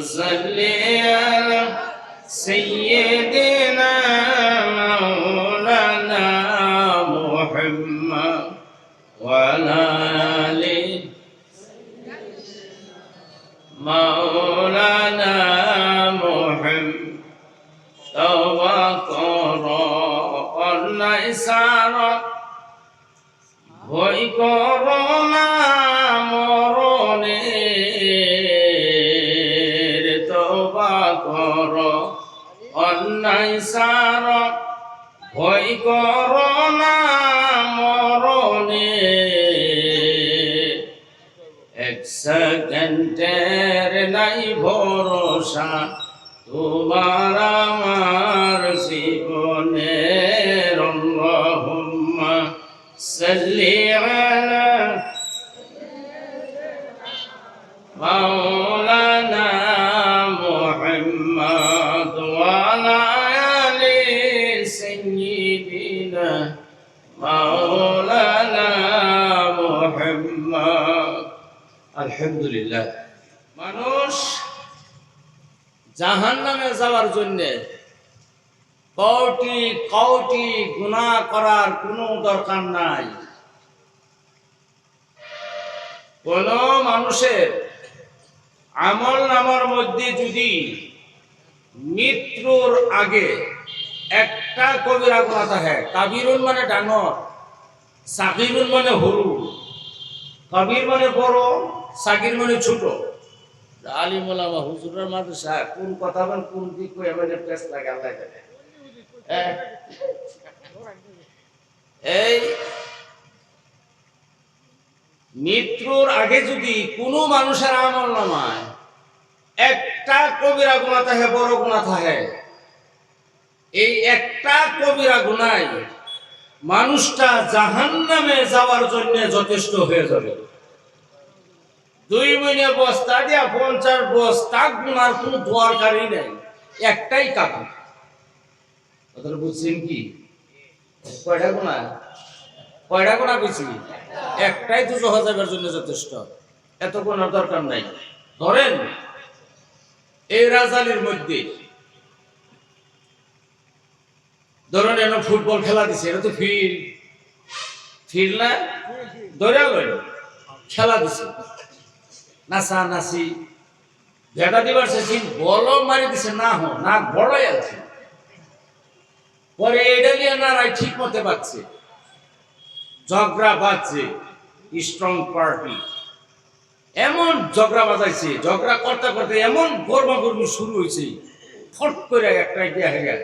صل على سيدنا مولانا محمد وعلى آل مولانا محمد توبة corona ইশারা ভয় corona মরণের তওবা করো অন্যায় সারা ভয় করোনা মরণের এক সেকেন্ডের নাই ভরসা তোমার আমার জীবনের আল্লাহুম্মা সাল্লি আলা মাওলানা মুহাম্মদ ওয়া আলা আলি সাইয়্যিদিনা মাওলানা মুহাম্মদ। আলহামদুলিল্লাহ। মানুষ জাহান্নামে যাওয়ার জন্য কোটি কোটি গুনাহ করার কোনো দরকার নাই। কোন মানুষের আমল নামার মধ্যে যদি মৃত্যুর আগে একটা কবিরা গুনাহ থাকে, কাবিরুন মানে ডাঙর, সাগীরুন মানে সৰু, কবির মানে বড়, সাগীর মানে ছোট। আলিম ওলামা হুজুরের মাদ্রাসা কোন কথা বল কোন দিক কই এমন টেস্ট লাগে আল্লাহ জানে। এই মৃত্যুর আগে যদি কোনো মানুষের আমল নামায় একটা কবিরা গুনাহ থাকে, বড় গুনাহ থাকে, এই একটা কবিরা গুনাহ মানুষটা জাহান্নামে যাওয়ার জন্য যথেষ্ট হয়ে যাবে। 2 মহিনে বস্তা দিয়া 50 বস্তা গুনার কোনো দরকারই নাই, একটাই কাপড়। কথা বুঝছেন কি? কয়টা গুনাহ বেশি, একটাই তো যাবার জন্য যথেষ্ট, এত গুনার দরকার নাই। ধরেন এই রাজধানীর মধ্যে ধরেন এনে ফুটবল খেলা দিছে, এটা তো ফিল্ড না, ধরে খেলা দিছে, নাচা নাচি ভেটা দিবার চেয়েছি, বল মারি দিছে, না বড়ই আছে। পরে এটা নিয়ে নারাই ঠিক মতে পাচ্ছে, ঝগড়া বাজছে, স্ট্রং পার্টি এমন ঝগড়া বাজাইছে, ঝগড়া করতে করতে এমন গর্মাগর্মি শুরু হয়েছে, ফট করে একটা ইডিয়া হয়ে গেল,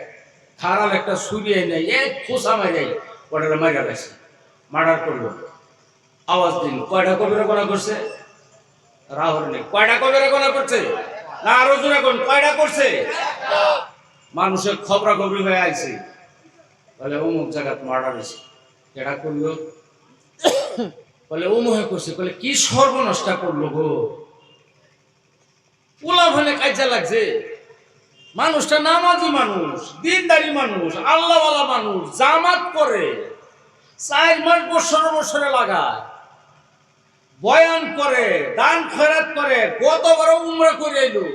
খারাপ একটা সুরিয়ে নেই, এক খোসা মারাই ওটা মারা গেছে, মার্ডার করলো। আওয়াজ দিন, কয়টা কবিরা গুনাহ করছে? রাহুল নেই, কয়টা কবিরা গুনাহ করছে? না আরো জোরে কোন কয়টা করছে? মানুষের খবরা খবরি হয়ে আইছে, বলে অমুক জায়গায় মার্ডার হয়েছে, এটা করলো, বলে অমুহে করছে, বলে কি সর্বনষ্টা করলো গো, পোলা ভানে কাজা লাগছে। মানুষটা নামাজি মানুষ, দিনদারি মানুষ, আল্লাহওয়ালা মানুষ, জামাত করে, 4 মাস বছরে লাগায়, বয়ান করে, দান খয়রাত করে, কত বড় উমরা করে এলো,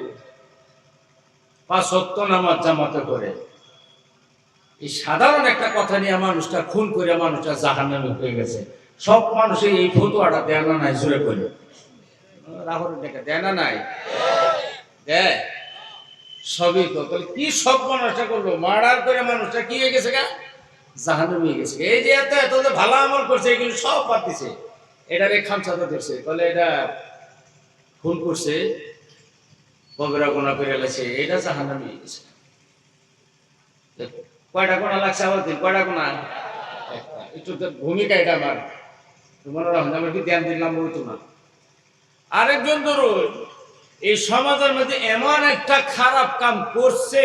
5 ওয়াক্ত নামাজ জামাতে করে। এই সাধারণ একটা কথা নিয়ে মানুষটা খুন করে মানুষটা জাহান্নামে হয়ে গেছে। সব মানুষই এই ফতোয়াটা দেয় না নাই, জোরে করে রাহুল দেখা দেয় না নাই, দেয় সবই তো। কি সব মানুষটা করলো, মার্ডার করে মানুষটা কি হয়ে গেছে গা, জাহান্নামে হয়ে গেছে। এই যে এত এত ভালো আমল করছে, এগুলো সব বাদ দিছে, এটারে খামচাতে ধরছে, বলে এটা খুন করছে, কবিরা গুনাহ করে গেছে, এটা জাহান্নামে হয়ে গেছে। কয়টা গুনাহ লাগছে আবার দিন, কয়টা গুনাহ? একটু ভূমিকা এটা আমার, তোমার আমার কি ধ্যান দিলাম বলতো না। আরেকজন ধরুন এই সমাজের মধ্যে এমন একটা খারাপ কাম করছে,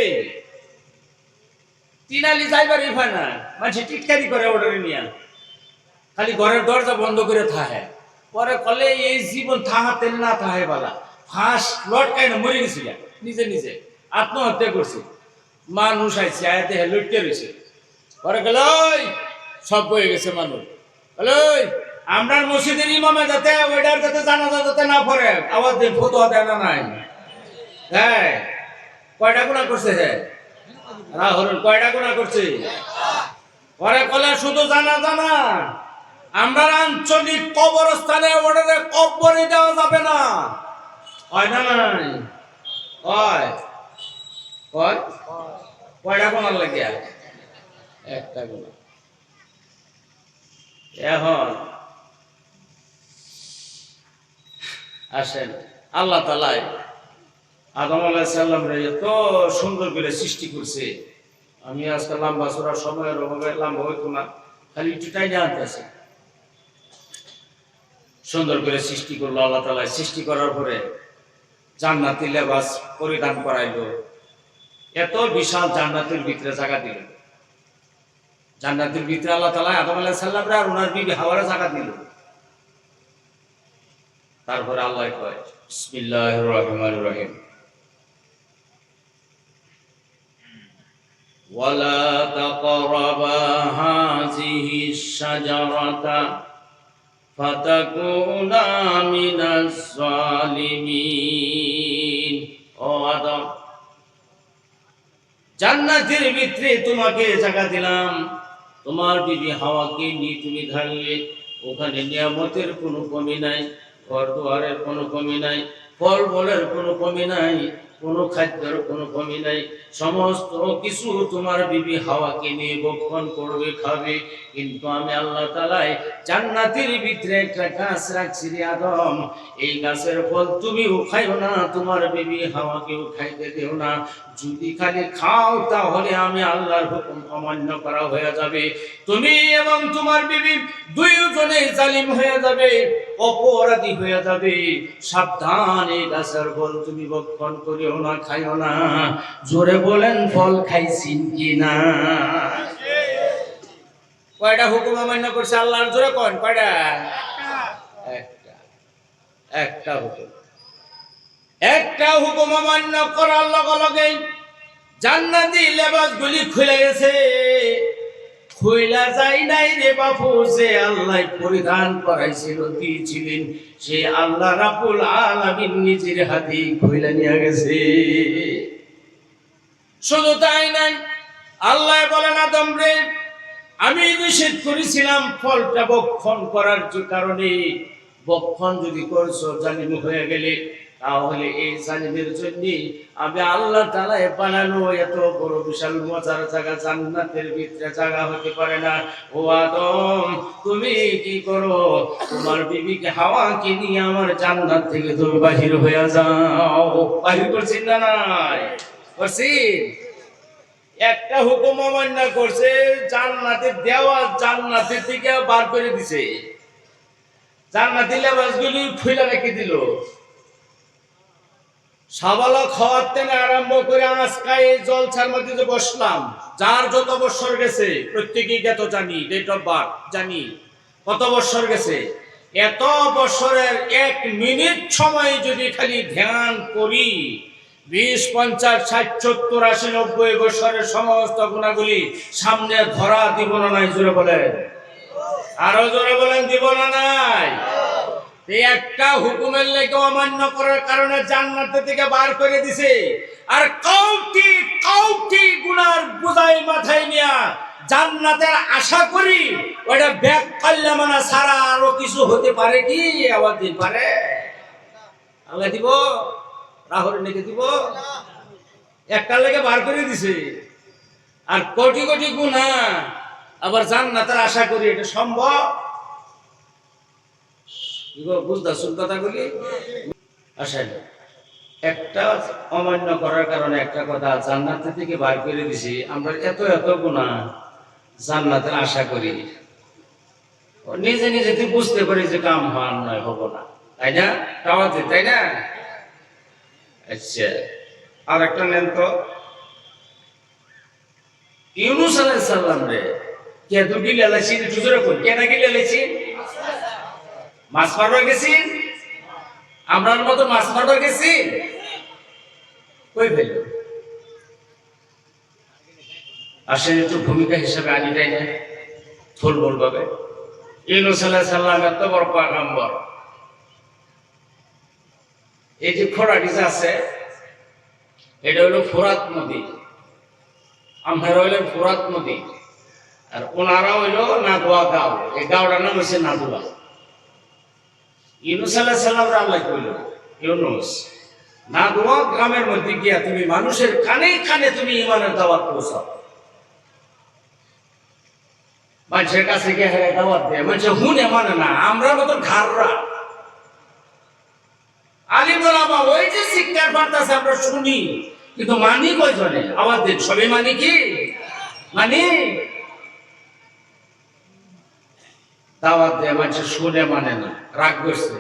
তিনালি যাইবারই হয় না, মানুষ টিটকারি করে অর্ডারে নিয়ে, খালি ঘরের দরজা বন্ধ করে থাকে, পরে কলে এই জীবন থাহাতে না থাহে বালা, ফাঁস লটকায় না মরে গেছিল, নিজে নিজে আত্মহত্যা করছে। মানুষ আইছে, আয়াতে লটকে রয়েছে, পরে গেল সব হয়ে গেছে মানুষ, বলে আমরা মসজিদের ইমামে যাতে ওইটার যাতে জানাজা যাতে না পড়ে, আওয়াজ দিন, ফতোয়া দেয় না নাই, হ্যাঁ, কয়টা গুনাহ করছে? হ্যাঁ, রাহুল কয়টা গুনাহ করছে? পরে কলে শুধু জানা জানা আমরা আঞ্চলিক কবরস্থানে ওটারে কবরে দেওয়া যাবে না, হয় না? নাই হয়, হয়। কয়টা গুনাহ লাগিয়া? একটা গুনাহ। এখন আসেন, আল্লাহ তাআলা আদম আলাইহিস সালাম রে এত সুন্দর করে সৃষ্টি করছে। আমি আজকে লম্বা চূড়া সময়ের অভাবে লম্বা হইতো না, খালি একটু টাইনে আনতেছে। সুন্দর করে সৃষ্টি করলো আল্লাহ তাআলা। সৃষ্টি করার পরে জান্নাতি লেবাস পরিধান করাইলো। এত বিশাল জান্নাতের ভিতরে জায়গা দিল। জান্নাতের ভিতরে আল্লাহ তাআলা আদম আলাইহিস সালাম রে আর ওনার বিবি হাওয়ারে জায়গা দিল। তারপরে আল্লাহ কয় বিসমিল্লাহির রহমানির রহিম, ওয়ালা তাকরাবা হাযিহিশ শাজারাতা ফাতাকুনা মিনাজ জালিমিন। ও আদম, জান্নাতের ভিতরে তোমাকে জায়গা দিলাম, তোমার বিবি হাওয়াকে নিয়ে তুমি থাকবে। ওখানে নিয়ামতের কোনো কমি নাই, ঘর দুয়ারের কোনো কমি নাই, ফল ফলের কোনো কমি নাই, কোনো খাদ্যের কোনো কমি নাই। সমস্ত কিছু তোমার বিবি হাওয়াকে নিয়ে ভক্ষণ করবে, খাবে। কিন্তু আমি আল্লাহ তাআলা জান্নাতের ভিতরে একটা গাছ রাখছি রে আদম, এই গাছের ফল তুমিও খাইও না, তোমার বিবি হাওয়াকেও খাইতে দিও না। যদি খালি খাও তাহলে আমি আল্লাহর হুকুম অমান্য করা হয়ে যাবে। তুমি এবং তোমার বিবি দুইজনে জালিম হয়ে যাবে, অপরাধী হয়ে যাবে। সাবধান, এই গাছের ফল তুমি ভক্ষণ করিও না, খাইও না। জোরে বলেন ফল খাইছিন কিনা? কয়টা হুকুম অমান্য করছে আল্লাহর? জোরে কোন কয়টা? একটা। একটা হুকুম, একটা হুকুম অমান্য করার লগে লগে জান্নাতি লেবাসগুলি খুলে গেছে। খুইলা যাই নাই রে বাপু, যে আল্লাহ পরিধান করাইছিল, দিয়েছিলেন, সে আল্লাহ রাব্বুল আলামিন নিজের হাতে খুইলা নিয়ে গেছে। শুধু তাই নাই, আল্লাহ বলেন আদম রে, আমি নিষেধ করেছিলাম ফলটা ভক্ষণ করার কারণে, ভক্ষণ যদি করছো জালিম হয়ে গেলে, তাহলে এই জালিমের জন্য আমি আল্লাহ তাআলা বানানো এত বড় বিশাল মজার জায়গা জান্নাতের ভিতরে জায়গা হতে পারে না। ও আদম, তুমি কি করো? তোমার বিবিকে হাওয়াকে নিয়ে আমার জান্নাত থেকে তুমি বাহির হয়ে যাও। বাহির করছেন না? নাই করছি। একটা হুকুম অমান্য করছে, জান্নাতে দেওয়া জান্নাতের থেকে বার করে দিছে। জান্নাতি লেবাসগুলি খুলে রেখে দিল। সাবালক হওয়ার থেকে আরম্ভ করে আজকে এই জলছার মধ্যে যে বসলাম, যার যত বছর গেছে প্রত্যেকেই জ্ঞাত জানি, ডেট অফ বার্থ জানি, কত বছর গেছে। এত বছরের এক মিনিট সময় যদি খালি ধ্যান করি, 20, 50, 60, 70, 80, 90 বছরের সমস্ত গুণাগুলি সামনে ধরা দিব না? নাই? জোরে বলেন, আরো জোরে বলেন, দিব না? নাই? এই একটা হুকুমের লেগে অমান্য করার কারণে জান্নাত থেকে বার করে দিছে। আর কৌটি কৌটি গুনার বোঝাই মাথায় নিয়া জান্নাতের আশা করি, ওটা ব্যাগ করলে মানে সারা আরো কিছু হতে পারে কি? আবার দিন পারে আল্লাহ দিব, রাহুল নেকে দিব, একটা লেগে বার করে দিছে। আর কোটি কোটি গুনাহ আবার জান্নাতের আশা করি, এটা সম্ভব? বুঝতেছেন কথাগুলি? আসেন, একটা অমান্য করার কারণে একটা কথা, জান্নাত থেকে বার করে দিছি। আমরা এত এত গুনাহ জান্নাতের আশা করি, নিজে নিজে বুঝতে পারি যে কাম হওয়ার নয়, হবো না, তাই না? তাওয়াতে, তাই না? আচ্ছা, আর একটা নেন তো। ইউনূস আলাইহিস সালাম রে কে দুটি লালাইছি, একটু জোরে কই, কেন গিলে লাইছি? মাছ মারবার গেছি? আমরার মতো মাছ মারবার গেছি? কই ফেল আসলে একটু ভূমিকা হিসাবে আনি, তাই না? থুলমূল ভাবে ইউনূস আলাইহিস সালাম এত বড় পয়গম্বর, এই যে খোড়াটি আছে, এটা হলো ফোরাত নদী, আমরা হইলেন ফোরাত নদী, আর ওনারা হইল নাদুয়া গাঁও। এই গাঁওটার নাম হচ্ছে নাদুয়া। ইউনূস আলাইহিস সালাম আল্লাহ কইল, ইউনূস নাদুয়া গ্রামের মধ্যে গিয়া তুমি মানুষের কানে কানে তুমি ঈমানের দাওয়াত পৌঁছাও। মানুষের কাছে গিয়ে হেরে দাওয়াত দেয়, মানুষের হুনে মানে না। আমরা মতো ঘাড়রা আলিম ওলামা ওই যে শিক্ষার বার্তাছে আমরা শুনি, কিন্তু মানি কয়জনে? আওয়াজ দেন, সবে মানি কি? মানি দাওয়াত দেয়, মানুষের শুনে মানে না, রাগ করছে,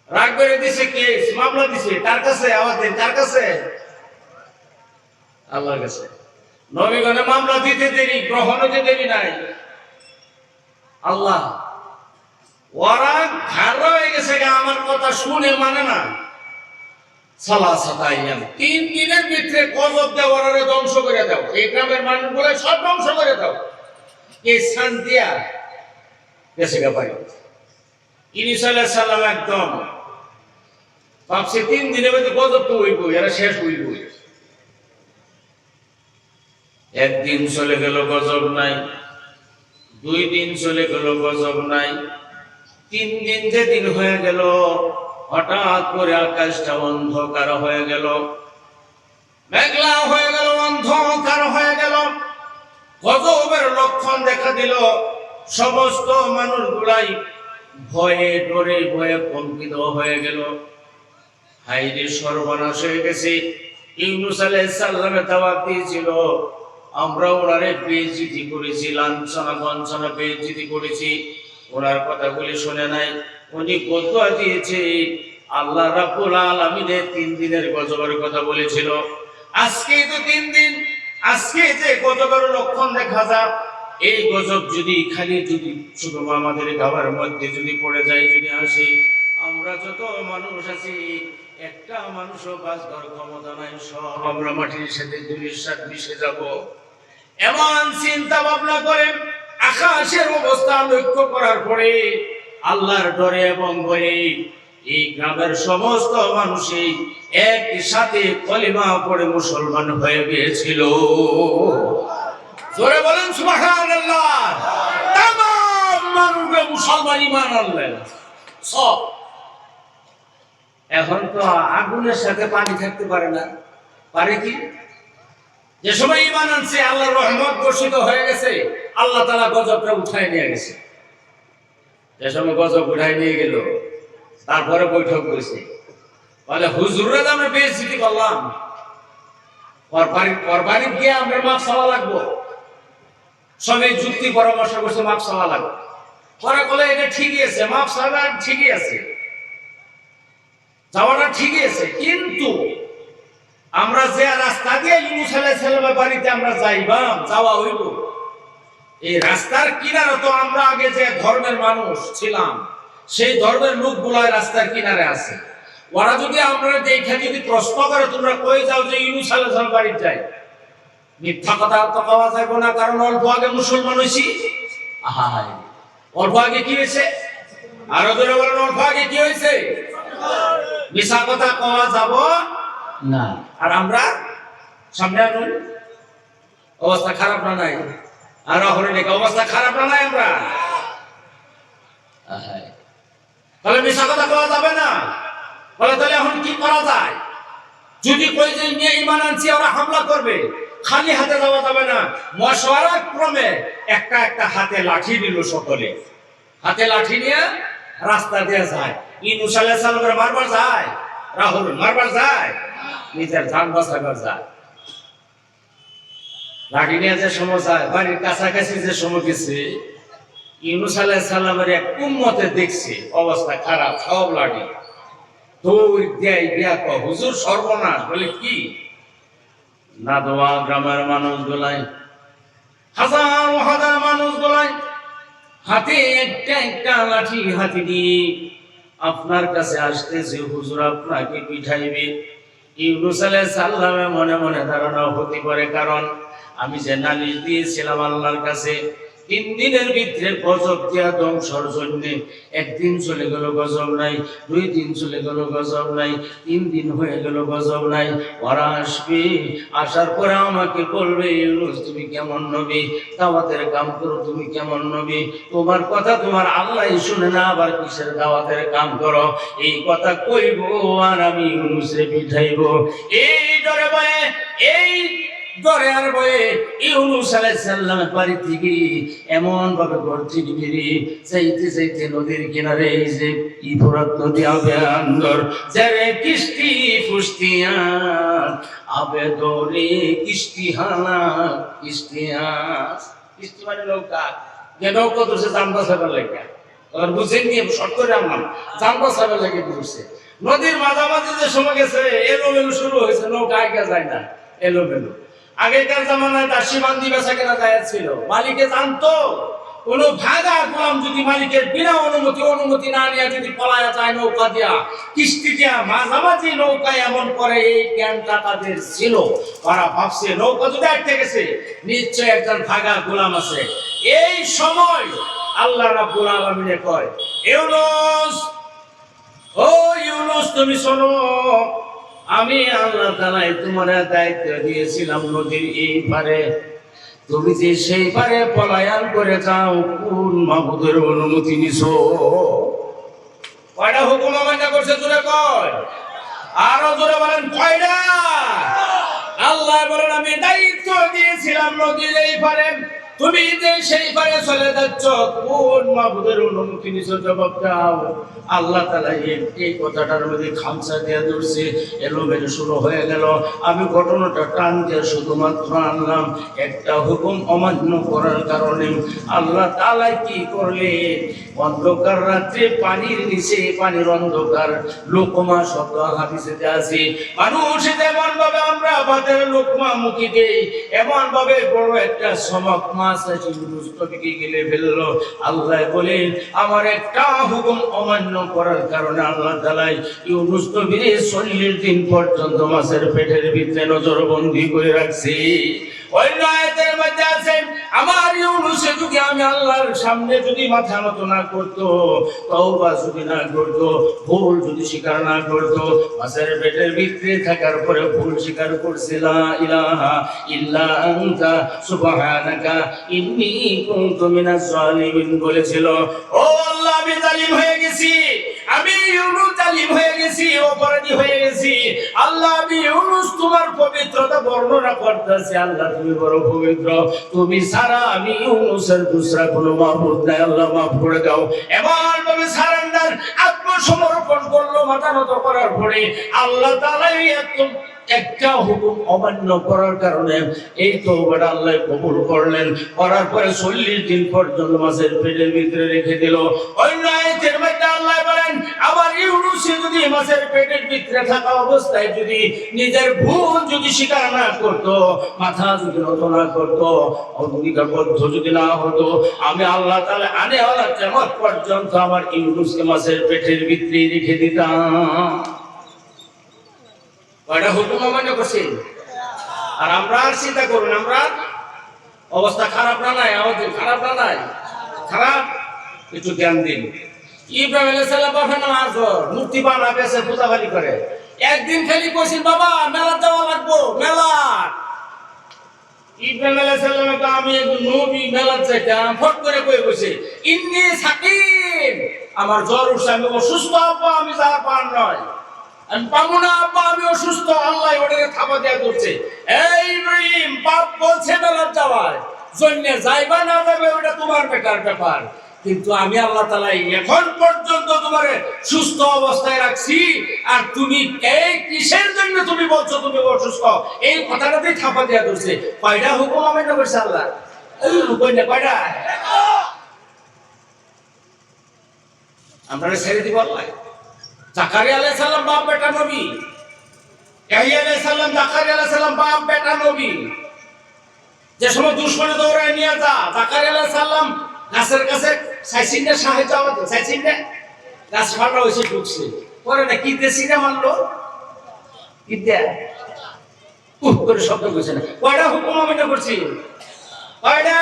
রাগ করে দিছে, কেস মামলা দিছে। তার কাছে আওয়াজ দেন, তার কাছে? আল্লাহর কাছে। নবীগণে মামলা দিতে দেরি, গ্রহণ হতে দেরি নাই। আল্লাহ ওরা ঘাড়া হয়ে গেছে, আমার কথা শুনে মানে না। সালাসাতাইয়াম 3 দিনের ভিতরে গজব দেওয়া, ওরা ধ্বংস করে দাও, এই গ্রামের মানুষগুলো সব ধ্বংস করে দাও। এই শান্তিয়া গেছে গা পাই। ইউনূস আলাইহিস সালাম একদম ভাবছে 3 দিনের মধ্যে গজব তো হইব, এরা শেষ হইব। একদিন চলে গেল, গজব নাই। 2 দিন চলে গেল, গজব নাই। 3 দিন যেদিন হয়ে গেল, হঠাৎ করে আকাশটা অন্ধকার হয়ে গেল, মেঘলা হয়ে গেল, অন্ধকার হয়ে গেল। গজবের লক্ষণ দেখা দিল। সমস্ত মানুষগুলাই ভয়ে ডরে ভয়ে কম্পিত হয়ে গেল। হায়রে সর্বনাশ হয়ে গেছে। ইউনূস আলাইহিস সালামের দাওয়াত দিয়েছিল, আমরা ওনারে বেইজ্জতি করেছি, লাঞ্ছনা গঞ্ছনা বেইজ্জতি করেছি, ওনার কথাগুলি শুনে নাই। উনি বদুয়া দিয়েছে। আল্লাহ রাব্বুল আলামিনের 3 দিনের গজবের কথা বলেছিল। আজকে তো 3 দিন, আজকে যে গজবের লক্ষণ দেখা যায়, এই গজব যদি যদি শুধু আমাদের গাওয়ার মধ্যে যদি পড়ে যায়, যদি আসে, আমরা যত মানুষ আছি একটা মানুষও বাঁচবার ক্ষমতা নাই, সব আমরা মাটির সাথে ধুলির সাথে মিশে যাব। এমন চিন্তা ভাবনা করে আকাশের অবস্থা লক্ষ্য করার পরে আল্লাহর ডরে এবং ভয়ে এই গ্রামের সমস্ত মানুষই একসাথে কলিমা পড়ে মুসলমান হয়ে গিয়েছিল। জোরে বলেন সুবহানাল্লাহ। তামাম মানুষ মুসলমান ঈমান আনলেন সব। এখন তো আগুনের সাথে পানি থাকতে পারে না, পারে কি? যে সময় ঈমান আনছে, আল্লাহর রহমত বর্ষিত হয়ে গেছে, আল্লাহ তাআলা গজবটা উঠায় নিয়ে গেছে। যে সময় গজব উঠায় নিয়ে গেল, তারপরে বৈঠক করেছে, বলে হুজুররা তো আমরা বেইজ্জতি করলাম, কোরবানি দিয়ে আমরা মাপ চাওয়া লাগবো। সবাই যুক্তি পরামর্শ করছে, মাপ চাওয়া লাগবে। পরে বলে এটা ঠিকই আছে, মাপ চাওয়া ঠিকই আছে, যাওয়াটা ঠিকই আছে, কিন্তু আমরা যে রাস্তা দিয়ে ইউনূস আলাইহিস সালামের বাড়িতে আমরা যাওয়া হইব, এই রাস্তার কিনারে তো আমরা আগে যে ধর্মের মানুষ ছিলাম, সেই ধর্মের লোকগুলো রাস্তার কিনারে আছে। ওরা যদি আমরা দেখে যদি প্রশ্ন করে, তোমরা কই যাও, যে ইউনূস আলাইহিস সালামের বাড়িতে যাই, মিথ্যা কথা তো পাওয়া যাবে না, কারণ অল্প আগে মুসলমান হয়েছি। অল্প আগে কি হয়েছে? আরো ধরে বলেন, অল্প আগে কি হয়েছে? মিথ্যা কথা পাওয়া যাব না। আর আমরা সামনে আনুন, অবস্থা খারাপ না নাই? আর অবস্থা খারাপ না নাই? আমরা তাহলে মিথ্যা কথা পাওয়া যাবে না। বলে তাহলে এখন কি করা যায়? যদি কই যে নিয়ে ঈমান আনছি, ওরা হামলা করবে, খালি হাতে যাওয়া যাবে না। মশওয়ারা ক্রমে একটা একটা হাতে লাঠি নিল, সকলে হাতে লাঠি নিয়ে রাস্তা দিয়ে যায়। ইউনূস আলাইহিস সালামের মারবার যায়, রাহুল মারবার যায়, নিজের জান বাঁচাবার যায়। লাঠি নিয়ে যে সময় যায়, বাড়ির কাছাকাছি যে সময় গেছে, ইউনূস আলাইহিস সালামের এক উম্মতে দেখছে অবস্থা খারাপ, সব লাঠি দৌড় দেয়, দিয়া কয় হুজুর সর্বনাশ। বলে কি? নাদোয়া গ্রামের মানুষ গুলাই, হাজার হাজার মানুষ গুলাই হাতে একটা একটা লাঠি হাতে নিয়ে আপনার কাছে আসতেছে, হুজুর আপনাকে পিঠাইবে। ইউনূস আলাইহিস সালামে মনে মনে ধারণা হতে পারে, কারণ আমি যে নালিশ দিয়েছিলাম আল্লাহর কাছে, তিন দিনের ভিতরে গজব দিয়া ধ্বংসর জন্য। একদিন চলে গেল গজব নাই, 2 দিন চলে গেল গজব নাই, 3 দিন হয়ে গেল গজব নাই। ওরা আসবে, আসার পরে আমাকে বলবে ইউনূস তুমি কেমন নবী, দাওয়াতের কাম করো তুমি কেমন নবী, তোমার কথা তোমার আল্লাহ শুনে না, আবার কিসের দাওয়াতের কাম করো। এই কথা কইব আর আমি ইউনূসে পিঠাইব। এই ডরে ভয়ে, এই ডরে আর ভয়ে ইউনূস আলাইহিস সালামের বাড়ি থেকে এমন ভাবে গর্জি বেরি চাইতে চাইতে নদীর কিনারে, এই যে ফোরাত নদী আবে আন্দর যারে কিস্তি ফুস্তিয়া আবে দরে কিস্তি হানা কিস্তিয়া। কিস্তি মানে নৌকা, যে নৌকা ধরছে জামদা সাহেবের লেখা, আর বুঝেন নিয়ে শর্ট করে আনলাম, জামদা সাহেবের লেগে ধরছে। নদীর মাঝামাঝি যে সময় গেছে এলোমেলো শুরু হয়েছে, নৌকা আগে যায় না, এলোমেলো। আগেকার জামানায় দাসী বান্দি বেচা কেনা যায় ছিল, মালিকে জানতো কোন ভাগা গোলাম যদি মালিকের বিনা অনুমতি না নিয়ে যদি পলায়া যায় নৌকা দিয়া, কিস্তি দিয়া, মাঝামাঝি নৌকা এমন করে, এই জ্ঞানটা তাদের ছিল। ওরা ভাবছে নৌকা যদি আটকে গেছে নিশ্চয় একজন ভাগা গোলাম আছে। এই সময় আল্লাহ রাব্বুল আলামিন কয়, ইউনূস, ও ইউনূস তুমি শোনো, আমি আল্লাহ তাআলা তোমার দায়িত্ব দিয়েছিলাম নদীর এই পারে, তুমি যে সেই পারে পলায়ন করে যাও, কোন মাবুদের অনুমতি নিছো? কয়টা হুকুম অমান্য করছে জোরে কয়, আরো জোরে বলেন কয়টা? আল্লাহ বলেন আমি দায়িত্ব দিয়েছিলাম নদীর এই পারে, তুমি যে সেই পারে চলে যাচ্ছ, কোন মাবুদের অনুমতি নিছো? জবাব দাও। আল্লাহ তাআলা এই কথাটার মধ্যে খামচা দিয়ে ধরছে, এলোমেলো শুরু হয়ে গেল। আমি ঘটনাটা টান দিয়ে শুধুমাত্র আনলাম একটা হুকুম অমান্য করার কারণে। আল্লাহ তাআলা কি করলে, অন্ধকার রাত্রে পানির নিচে, পানির অন্ধকার, লোকমা শব্দ হাদিসেতে আছে, মানুষ যেমন ভাবে আমরা ভাতের লোকমা মুখে দেই, এমন ভাবে বড় একটা সমক মাছ আছে মুস্তফিকে গিলে ফেললো। আল্লাহ বলেন আমার একটা হুকুম অমান্য করার কারণে আল্লাহ তাআলা ইউনূস নবীকে 40 দিন পর্যন্ত মাছের পেটের ভিতরে নজরবন্দি করে রাখছে। অন্য আয়াতের মধ্যে আছে আমার ইউনূস যদি আমি আল্লাহর সামনে যদি মাথা নত না করতো, তওবা যদি না করতো, ভুল যদি স্বীকার না করতো, মাছের পেটের ভিতরে থাকার পরে ভুল স্বীকার করছে, লা ইলাহা ইল্লা আনতা সুবহানাকা ইন্নী কুনতু মিনাজ জালিমিন বলেছিল। ও আল্লাহ আমি জালিম হয়ে গেছি, আমি ইউনূস জালিম হয়ে গেছি, অপরাধী হয়ে গেছি। আল্লাহ আমি ইউনূস তোমার পবিত্রতা বর্ণনা করতেছি। আল্লাহ তুমি বড় পবিত্র, তুমি ছাড়া আমি ইউনূসের দুসরা কোনো মাবুদ নাই, আল্লাহ মাফ করে দাও। এমন ভাবে সারেন্ডার আত্মসমর্পণ করলো মাথা নত করার পরে আল্লাহ তাআলা একটা হুকুম অমান্য করার কারণে এই তওবাটা আল্লাহ কবুল করলেন। করার পরে 40 দিন পর্যন্ত মাছের পেটের ভিতরে রেখে দিল। অন্য আয়াতের মধ্যে আল্লাহ বলেন আবার ইউনূস যদি মাছের পেটের ভিতরে থাকা অবস্থায় যদি নিজের ভুল যদি স্বীকার না করতো, মাথা যদি নত না করতো, অঙ্গীকারবদ্ধ যদি না হতো, আমি আল্লাহ তাআলা আনেওয়ালা কিয়ামত পর্যন্ত আমার ইউনূসকে মাছের পেটের ভিতরে রেখে দিতাম। কয়টা হুকুম অমান্য করছি। আর আমরা চিন্তা করুন, আমরা অবস্থা খারাপ না নাই, আমাদের খারাপ না নাই, খারাপ একটু জ্ঞান দিন। ইব্রাহিম আলাইহিস সালাম বাবার নাম আজর, মূর্তি বানা বেচে পূজাবাড়ি করে। একদিন খালি কইছেন বাবা মেলা যাওয়া লাগবো, মেলা। ইব্রাহিম আলাইহিস সালাম তো আমি নবী মেলা যাইতাম, ফট করে কই কইছে ইন্নী সাকিম, আমার জ্বর উঠছে, আমি অসুস্থ আব্বা, আমি যাওয়ার পার নয়, আমি পাবো না আব্বা, আমি অসুস্থ। আল্লাহ ওটাকে থাবা দেয়া করছে, এই ইব্রাহিম বাপ বলছে মেলা যাওয়ার জন্য, যাইবা না যাবে ওটা তোমার ব্যাপার, কিন্তু আমি আল্লাহ তাআলা এখন পর্যন্ত তোমারে সুস্থ অবস্থায় রাখছি, আর তুমি এই কিসের জন্য তুমি বলছো তুমি অসুস্থ, এই কথাটাতেই থাপা দেয়া করছে। কয়টা হুকুম অমান্য করছে আল্লাহ? এই হুকুম না কয়টা? আমরা ছেড়ে দিব আল্লাহ। জাকারিয়া আলাইহিস সালাম বাপ বেটা নবী, ইয়াহইয়া আলাইহিস সালাম, জাকারিয়া আলাইহিস সালাম বাপ বেটা নবী। যে সময় দুশমনে দৌড়ায় নিয়ে যা, জাকারিয়া আলাইহিস সালাম গাছের কাছে চাইছেন না, সাহায্য আমাদের চাইছেন না, গাছ ফাটা হয়েছে ঢুকছে, পরে না কি দেশি না মানলো, কি দেয় করে শব্দ করছে না। কয়টা হুকুম অমান্য করছি? কয়টা?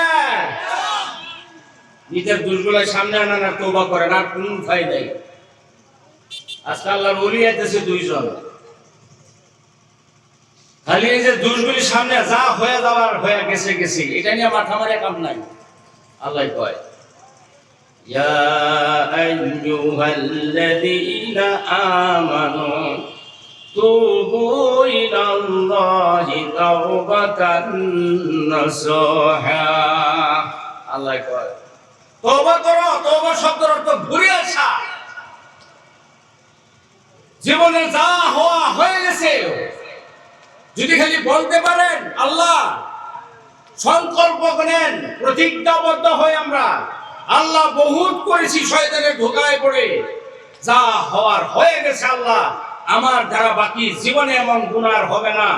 নিজের দোষগুলোর সামনে আনা না, তওবা করেন, আর কোন উপায় নাই। আজকে আল্লাহর ওলি আইতেছে দুইজন, খালি এই যে দোষগুলি সামনে যা হয়ে যাওয়ার হয়ে গেছে গেছে, এটা নিয়ে মাথা মারে কাম নাই। আল্লাহ কয় ইয়া আইয়ুহাল্লাযীনা আমানু তুবু ইলাল্লাহি তাওবাতান নাসুহা। আল্লাহ কয় তওবা করো। তওবা শব্দের অর্থ ঘুরে আসা। জীবনে যা হওয়া হয়ে গেছে যদি খালি বলতে পারেন, আল্লাহ সংকল্প করেন, প্রতিজ্ঞাবদ্ধ হয়ে আমরা আল্লাহ বহুত করেছি শয়তানের ধোঁকায় পড়ে, যা হওয়ার হয়ে গেছে আল্লাহ, আমার দ্বারা বাকি জীবনে এমন গুনাহ হবে না।